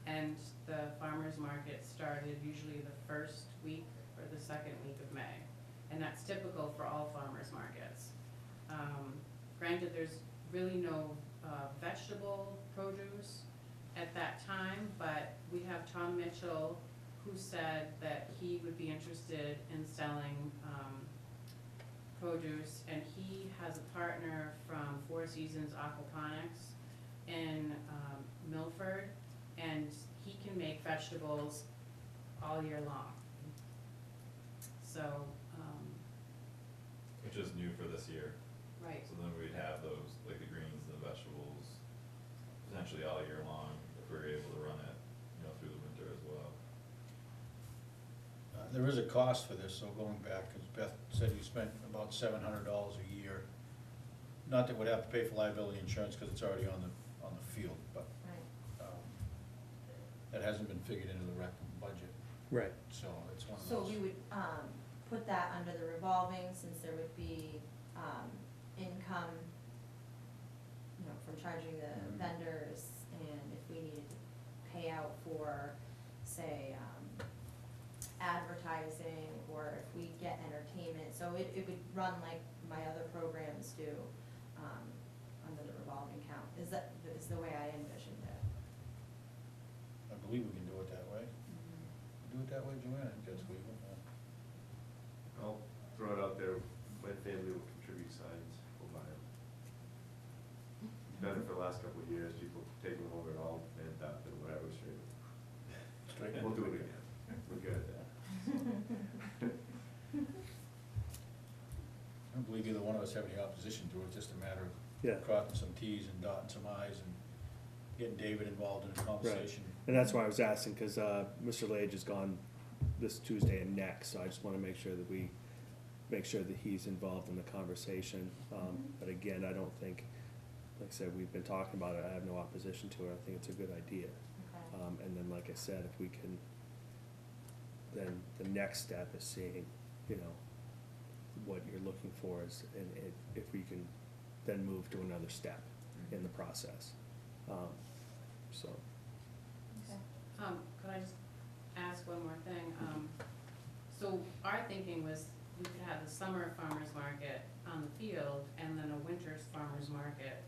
And the farmer's market started usually the first week or the second week of May. And that's typical for all farmers markets. Granted, there's really no vegetable produce at that time, but we have Tom Mitchell, who said that he would be interested in selling produce, and he has a partner from Four Seasons Aquaponics in Milford, and he can make vegetables all year long. So, Which is new for this year. right. So then we'd have those, like the greens and the vegetables, potentially all year long, if we were able to run it, you know, through the winter as well. There is a cost for this, so going back, as Beth said, you spent about $700 a year. Not that we'd have to pay for liability insurance, because it's already on the field, but, Right. that hasn't been figured into the rec budget, Right. so it's one of So those. we would, put that under the revolving, since there would be, income, you know, from charging the Mhm. vendors, and if we needed to pay out for, say, advertising, or if we get entertainment, so it would run like my other programs do, under the revolving account, is the way I envisioned it. I believe we can do it that way. Do it that way, Joanne, I think that's legal. I'll throw it out there, my family will contribute signs, we'll buy them. Done it for the last couple of years, people take them over it all, and up and whatever, straight. Straight. We'll do it again, we're good at that. I don't believe either one of us have any opposition to it, it's just a matter Yeah. of crossing some Ts and dotting some Is and getting David involved in the conversation. And that's why I was asking, because Mr. Lage is gone this Tuesday and next, so I just want to make sure that he's involved in the conversation. But again, I don't think, like I said, we've been talking about it, I have no opposition to it, I think it's a good idea. Okay. And then, like I said, if we can, then the next step is seeing, you know, what you're looking for is, and if we can then move to another step in the process. So, Okay. Could I just ask one more thing? So our thinking was we could have the summer farmer's market on the field and then a winter's farmer's market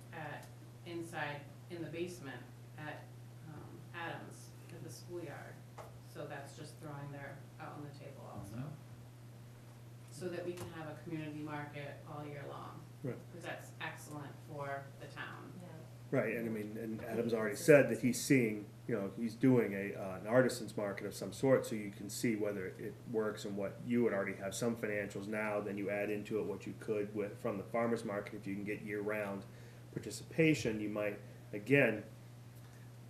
inside, in the basement at, Adams, at the schoolyard. So that's just throwing there out on the table also. So that we can have a community market all year long. right, Because that's excellent for the town. Yeah. right, and I mean, and Adam's already said that he's seeing, you know, he's doing an artisan's market of some sort, so you can see whether it works and what you would already have some financials now, then you add into it what you could with, from the farmer's market. If you can get year-round participation, you might, again,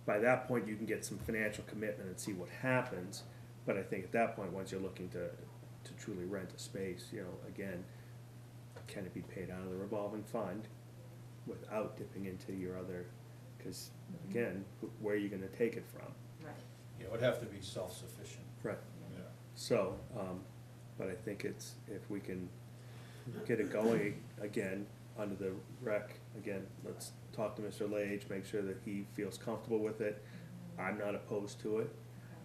by that point, you can get some financial commitment and see what happens. But I think at that point, once you're looking to truly rent a space, you know, again, can it be paid out of the revolving fund without dipping into your other, because again, where are you gonna take it from? Right. Yeah, it would have to be self-sufficient. Right. Yeah. So, but I think it's, if we can get it going again, under the rec, again, let's talk to Mr. Lage, make sure that he feels comfortable with it. I'm not opposed to it,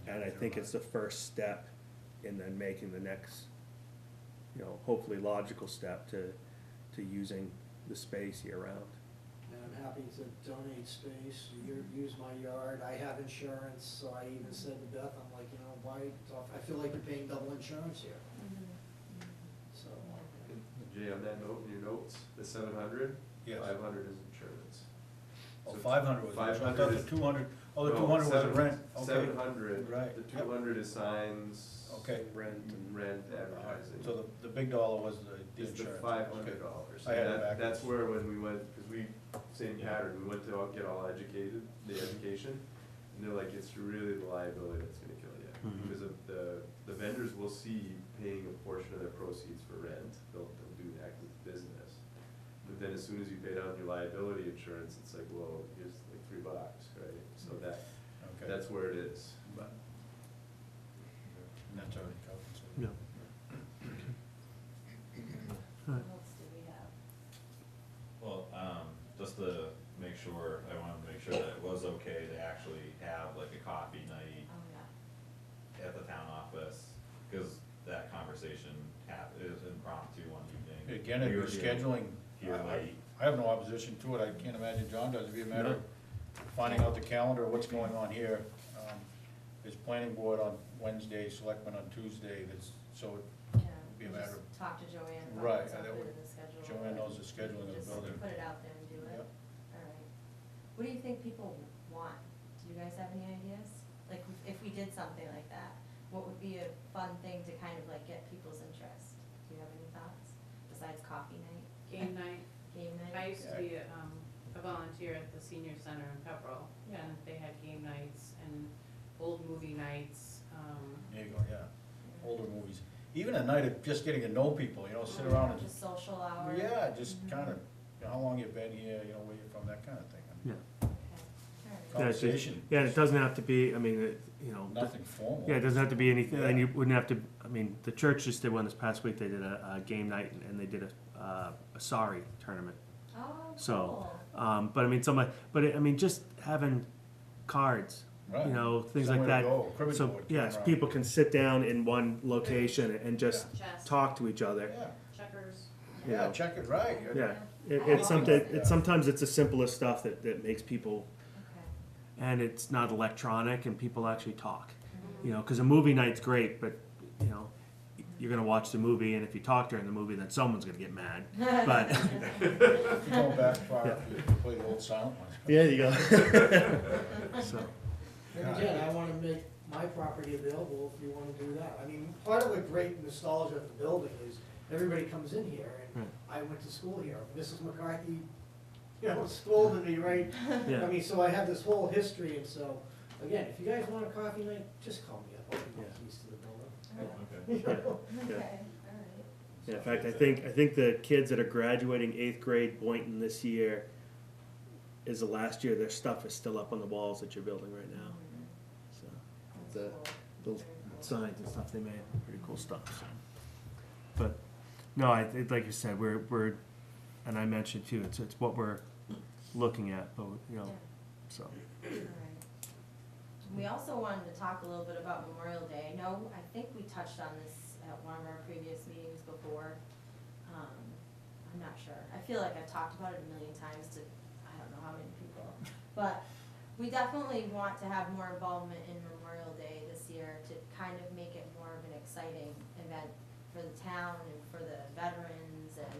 and I think it's the first step in then making the next, you know, hopefully logical step to using the space year-round. And I'm happy to donate space, use my yard, I have insurance, so I even said to Beth, I'm like, you know, why, I feel like you're paying double insurance here, so. Jay, on that note, in your notes, the 700, Yes. 500 is insurance. Oh, So 500 was, I 500 thought the is- 200, oh, the No, 200 was a rent, okay. 700, Right, the yep. 200 is signs. Okay. Rent and Rent, advertising. So the big dollar was the Is the insurance. $500. I had it And backwards. that's where when we went, because we, same pattern, we went to get all educated, the education, and they're like, it's really the liability that's gonna kill you. Mhm. Because of the vendors will see you paying a portion of their proceeds for rent, they'll do that with business. But then as soon as you pay down your liability insurance, it's like, well, here's like $3, right? So Okay. that's where it is. But- And that's already covered, so. Yeah. What else do we have? Well, just to make sure, I wanted to make sure that it was okay to actually have like a coffee night Oh, yeah. at the town office, because that conversation is impromptu one evening. Again, if We you're were here- scheduling, Here late. I have no opposition to it, I can't imagine John does, it'd be a matter of finding out the calendar, what's going on here. There's planning board on Wednesday, selectmen on Tuesday, so Yeah, Be a we'll matter just of- talk to Joanne Right, about what's that up would- in the schedule. Joanne knows the scheduling of the Just building. put it out there and do it. Yep. Alright. What do you think people want? Do you guys have any ideas? Like, if we did something like that, what would be a fun thing to kind of like get people's interest? Do you have any thoughts, besides coffee night? Game night. Game night? I used to be a volunteer at the senior center in Pepperell, Yeah. and they had game nights and old movie nights. there you go, yeah, older movies. Even a night of just getting to know people, you know, sit around and, Just social hour? yeah, just Mhm. kinda, you know, how long you've been here, you know, where you're from, that kinda thing. Yeah. Okay, alright. Conversation. Yeah, and it doesn't have to be, I mean, you know. Nothing formal. Yeah, it doesn't have to be anything, and you wouldn't have to, I mean, the church just did one this past week, they did a game night, and they did a sorry tournament. Oh, So, cool. but I mean, but I mean, just having cards, Right. you know, things like Somewhere that. to go, cribbage So, board, yes, turn around. people can sit down in one location and just Chess, talk to each other. Yeah, checkers. You yeah, know. check it right. Yeah, Yeah. it's something, Yeah. sometimes it's the simplest stuff that makes people, Okay. and it's not electronic and people actually talk. Mhm. You know, cause a movie night's great, but, you know, you're gonna watch the movie and if you talk during the movie, then someone's gonna get mad. But, If you go back far, Yeah. you can play the old silent ones. yeah, you go. So, And again, I wanna make my property available if you wanna do that. I mean, part of the great nostalgia of the building is everybody comes in here, and I went to school here. Mrs. McCarthy, you know, scolded me, right? I yeah, mean, so I have this whole history, and so, again, if you guys want a coffee night, just call me up, I'll give you Yeah. the keys to the building. Okay. You know? Yeah. Okay, all right. yeah, in fact, I think the kids that are graduating 8th grade Boynton this year is the last year, their stuff is still up on the walls that you're building right now. So, That's the cool. little signs and stuff they made, pretty cool stuff, so. But, no, like you said, we're, and I mentioned too, it's what we're looking at, but, you know, so. Alright. We also wanted to talk a little bit about Memorial Day. I know, I think we touched on this at one of our previous meetings before. I'm not sure. I feel like I've talked about it a million times to, I don't know how many people. But we definitely want to have more involvement in Memorial Day this year to kind of make it more of an exciting event for the town and for the veterans and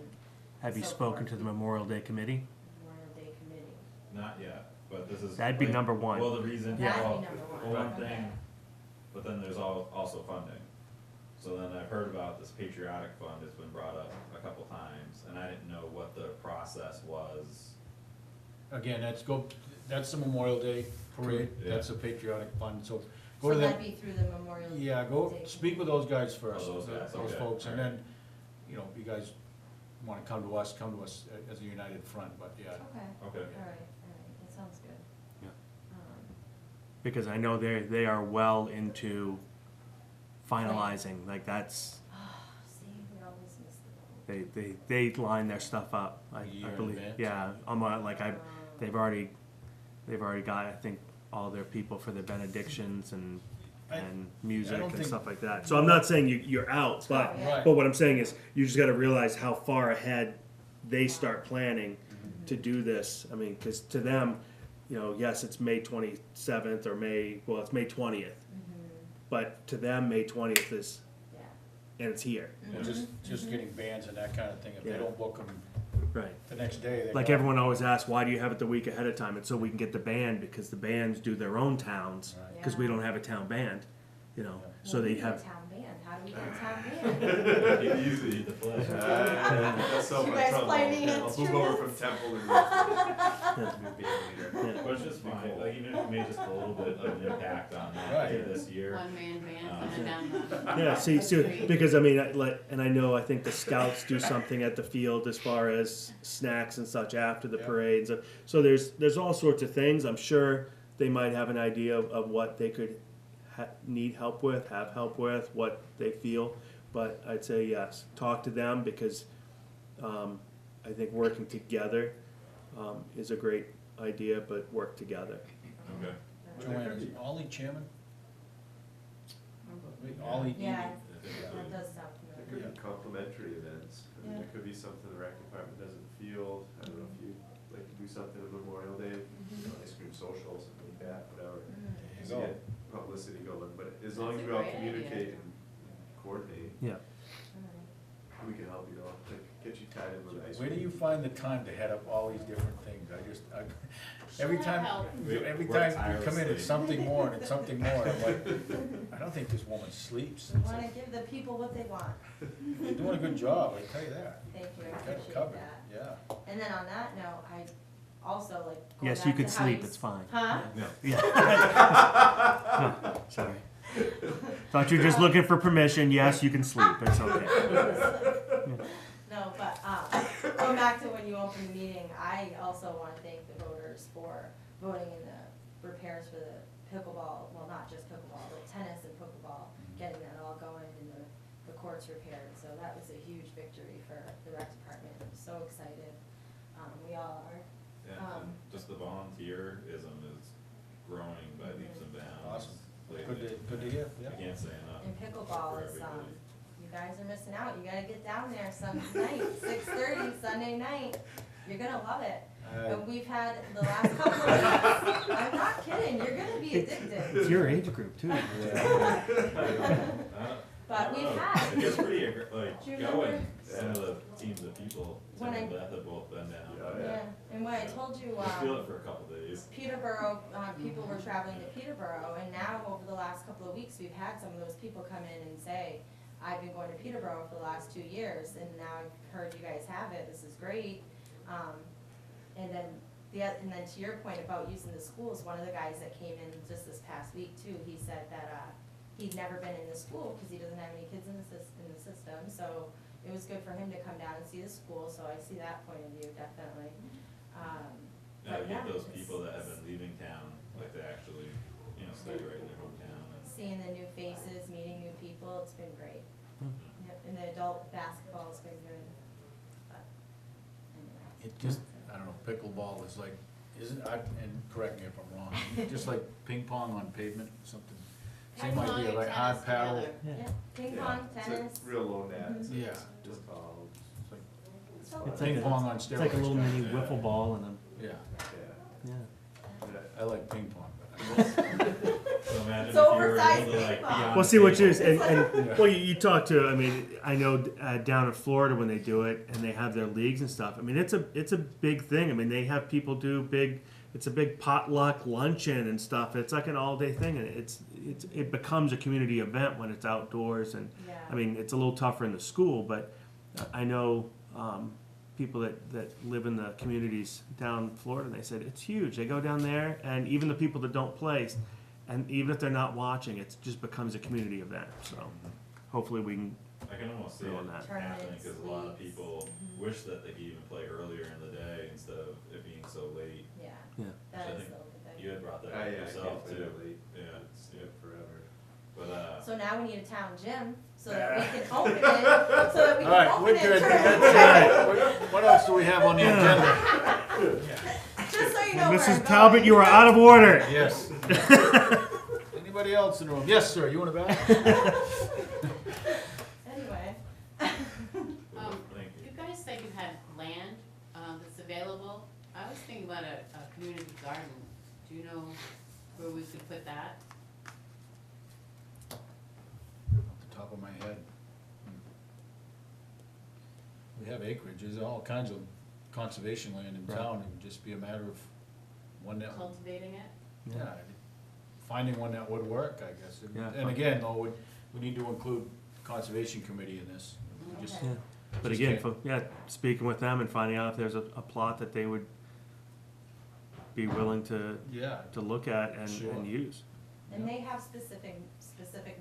Have you so spoken forth. to the Memorial Day Committee? Memorial Day Committee. Not yet, but this is. That'd be like- number one. Well, the reason, That'd well, be number one. well, one Okay. thing, but then there's also funding. So then I've heard about this patriotic fund, it's been brought up a couple times, and I didn't know what the process was. Again, that's the Memorial Day parade, Yeah. that's a patriotic fund, so go So to that'd them. be through the Memorial Day. Yeah, go speak with those guys first, Oh, those guys, those okay, folks, and alright. then, you know, if you guys wanna come to us as a united front, but yeah. Okay, Okay. alright, that sounds good. Yeah. Um, Because I know they are well into finalizing, like that's, See, we always miss the boat. they line their stuff up, A year I in believe, advance? yeah, they've already got, I think, all their people for the benedictions and I music don't and think- stuff like that. So I'm not saying you're out, but, Oh, yeah. Right. but what I'm saying is, you just gotta realize how far ahead they start planning to do this. I mean, cause to them, you know, yes, it's May 27th or it's May 20th, but to them, May 20th is, Yeah. and it's here, And just getting bands and that kind of thing, if they Yeah. don't book them right? the next day, they Like go. everyone always asks, why do you have it the week ahead of time? It's so we can get the band, because the bands do their own towns, Right. because we don't have a town band, you know, so Well, they we need a have, town band, how do we get a town band? Easy to play. That's so You much guys trouble. play any I'll move over instruments? from Temple and new band leader. yeah. But it's just fine, like even if it made just a little bit of an impact on that Right. day this year. One-man band coming down the. Yeah, see, because I mean, and I know, I think the scouts do something at the field as far as snacks and such after the Yeah. parades. So there's all sorts of things. I'm sure they might have an idea of what they could need help with, have help with, what they feel. But I'd say yes, talk to them, because I think working together is a great idea, but work together. Okay. Joanne, is Ollie chairman? Ollie? Yeah, Yeah. that does sound There familiar. could be complementary events. I mean, Yeah. it could be something the rec department doesn't field. I don't know if you'd like to do something on Memorial Day, you know, ice cream social, something like that, whatever. There you To go. get publicity going, but as long That's as a we all great idea. communicate and coordinate, Yeah. Alright. we can help you know, like, get you tied in with ice cream. Where do you find the time to head up all these different things? Every She'll time, help. every Work time you come in, tirelessly. it's something more and it's something more. I'm like, I don't think this woman sleeps. We wanna give the people what they want. You're doing a good job, I tell you that. Thank you, I Got it appreciate covered, that. yeah. And then on that note, I also like. going Yes, you back can to how sleep, you it's fine. Huh? Yeah. Yeah. No, sorry. Thought you were just looking for permission. Yes, you can sleep. It's okay. No, but, going back to when you opened the meeting, I also wanna thank the voters for voting in the repairs for the pickleball, well, not just pickleball, but tennis and pickleball, getting that all going and the courts repaired, so that was a huge victory for the rec department, I'm so excited, we all are. Yeah, and just the volunteerism is growing by leaps and bounds. Awesome. lately. Good to hear, yeah. I can't say enough. And pickleball for is, everybody. you guys are missing out, you gotta get down there Sunday night, 6:30 Sunday night, you're gonna love it. And we've had the last couple of weeks, I'm not kidding, you're gonna be addicted. It's your age group too. But we've It had, gets pretty, like, Do you going, remember- some of the teams of people, When Tim I- and Beth have both been down. yeah, and when I told you, I feel it for a couple days. Peterborough, people were traveling to Peterborough, and now over the last couple of weeks, we've had some of those people come in and say, I've been going to Peterborough for the last 2 years, and now I've heard you guys have it, this is great. And then to your point about using the schools, one of the guys that came in just this past week too, he said that, he'd never been in the school, cause he doesn't have any kids in the system, so it was good for him to come down and see the school, so I see that point of view, definitely. Now, But to yeah, get those it's- people that have been leaving town, like to actually, stay right in their hometown and. Seeing the new faces, meeting new people, it's been great. Yep, and the adult basketball's been good. But anyway. It just, I don't know, pickleball is like, and correct me if I'm wrong, just like ping pong on pavement, something. Same Ping pong idea, and like hard tennis paddle. together. Yeah, ping Yeah, pong, tennis. It's a real low net. Yeah. Just called, It's like So- It's like ping a- pong on steroids. It's like a little mini Yeah. wiffle ball and Yeah, yeah. yeah. I like ping pong, but So imagine It's if you were oversized able to like be ping pong. on Well, the see what you table. and well, you talk to. I mean, I know down in Florida when they do it and they have their leagues and stuff. I mean, it's a big thing. I mean, they have people do big. It's a big potluck luncheon and stuff. It's like an all day thing, and it becomes a community event when it's outdoors. And Yeah. I mean, it's a little tougher in the school, but I know people that live in the communities down in Florida. And they said it's huge. They go down there, and even the people that don't play. And even if they're not watching, it just becomes a community event. So hopefully we can. I can almost see Go it on that. happening, Tournaments, cause a lot of leagues. people wish that they could even play earlier in the day instead of it being so late. Yeah, Yeah. that I is think the only thing. You had brought that Ah, up yeah, I yourself can't play too. it late. Yeah, Stay up forever. but, So now we need a town gym, so that we can open it, so that we all right, can we're open it. good. during- That's what else do we have on the agenda? Just so you know where I'm Mrs. Talbot, going. you are out of order. Yes. Anybody else in the room? Yes, sir. You want to back? Anyway. thank you. You guys said you had land, that's available. I was thinking about a community garden. Do you know where we could put that? Off the top of my head. We have acreage, there's all kinds of conservation land in Right. town, it would just be a matter of one that, Cultivating it? yeah, finding one that would work, I guess. Yeah. And again, though, we need to include conservation committee in this. We just- Okay. Yeah. But just again, can't- speaking with them and finding out if there's a plot that they would be willing to Yeah, look at and Sure. use. And they have specific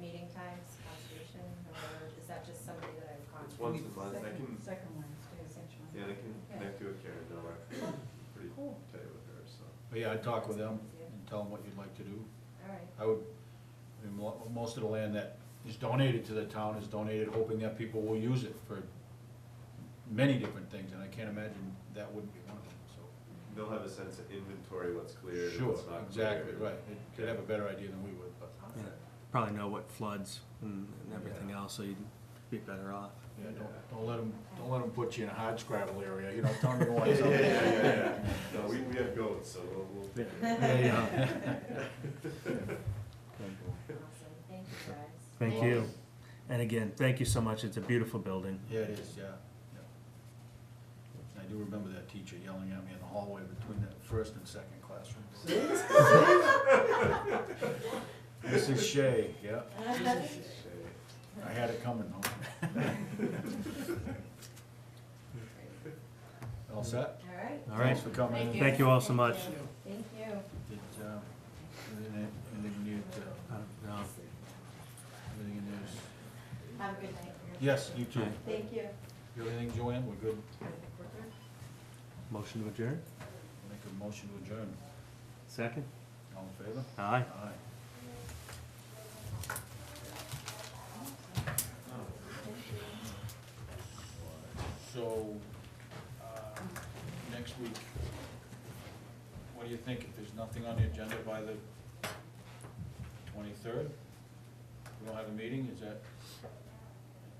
meeting times, conservation, or is that just somebody that I've It's contacted? once a month. I can, Second Wednesday is each month. yeah, I can connect you with Karen Miller. Pretty Cool. tight with her, so. but yeah, I'd talk with them Yeah. and tell them what you'd like to do. All right, I would, I mean, most of the land that is donated to the town is donated hoping that people will use it for many different things, and I can't imagine that wouldn't be one of them, so. They'll have a sense of inventory, what's cleared and Sure, what's not cleared. exactly, right, they could have a better idea than we would, but, Yeah. Probably know what floods and everything else, so you'd be better off. yeah, don't let them put you in a hard scrabble area, you know, tell them you want something. Yeah. No, we have goats, so we'll take it. There you go. awesome, thank you guys. Thank you. And again, thank you so much. It's a beautiful building. Yeah, it is, yeah, yeah. I do remember that teacher yelling at me in the hallway between the first and second classroom. Mrs. Shea, yeah, I had it coming though. All set? All right, All right. Thanks for coming in. Thank you. Thank you all so much. thank you. Did, anything you needed to, No. everything in there is, Have a good night. yes, you too. Thank you. You have anything, Joanne? We're good? Motion to adjourn? Make a motion to adjourn. Second? All in favor? Aye. Aye. So, next week, what do you think, if there's nothing on the agenda by the 23rd. We don't have a meeting, is that,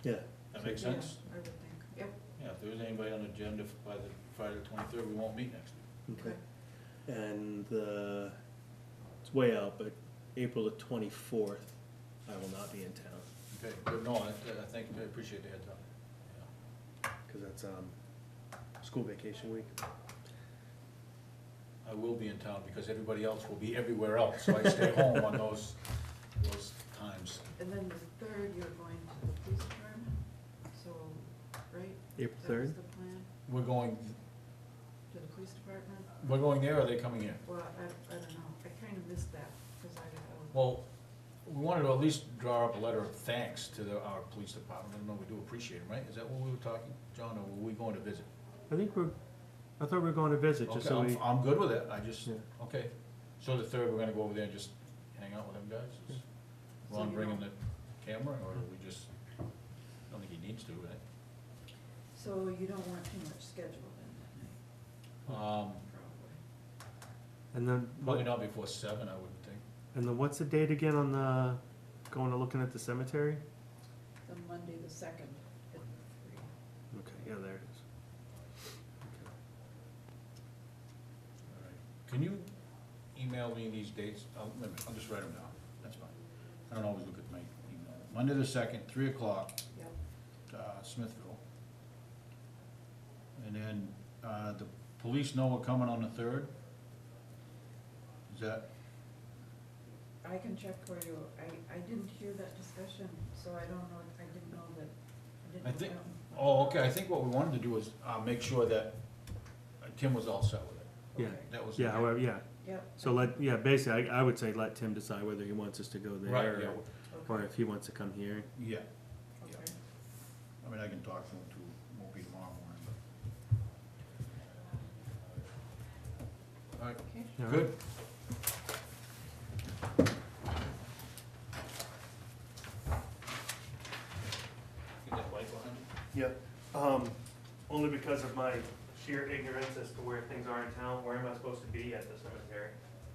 Yeah. that make Yeah, sense? I would think, yep. Yeah, if there's anybody on the agenda by the Friday the 23rd, we won't meet next week. Okay. And it's way out, but April the 24th, I will not be in town, Okay, good, no, I think, I appreciate the heads up. Yeah. because that's, school vacation week. I will be in town because everybody else will be everywhere else, so I stay home on those times. And then the 3rd, you're going to the police department, so, right? April That was 3rd? the plan, We're going, to the police department? we're going there, or are they coming here? Well, I don't know, I kind of missed that, because I, Well, we wanted to at least draw up a letter of thanks to our police department, I know we do appreciate them, right? Is that what we were talking, John, or were we going to visit? I thought we were going to visit, just so Okay, we. I'm good with it, I just, Yeah. okay. So the 3rd, we're gonna go over there and just hang out with them guys? Is So Ron you bringing don't- the camera, or do we just, I don't think he needs to, right? so you don't want too much scheduled in that night, probably. And then, Probably not before 7, I wouldn't think. and then what's the date again on the, going to looking at the cemetery? The Monday, the 2nd, at 3. Okay, yeah, there it is. All right. Can you email me these dates? Wait a minute, I'll just write them down, that's fine. I don't always look at my email. Monday the 2nd, 3 o'clock, Yep. Smithville. And then, the police know we're coming on the 3rd? Is that, I can check for you, I didn't hear that discussion, so I don't know, I didn't know that, I didn't I know think, that one. oh, okay, I think what we wanted to do was, make sure that Tim was all set with it. Yeah. Okay. That was. Yeah, however, yeah, Yep. so basically, I would say let Tim decide whether he wants us to go Right, there, yeah, or Okay. if he wants to come here. yeah, Okay. I mean, I can talk to him too, won't be tomorrow morning, but. All right, Okay. All good. Get that light behind you? Yep, only because of my sheer ignorance as to where things are in town, where am I supposed to be at the cemetery?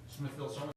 Smithville Summer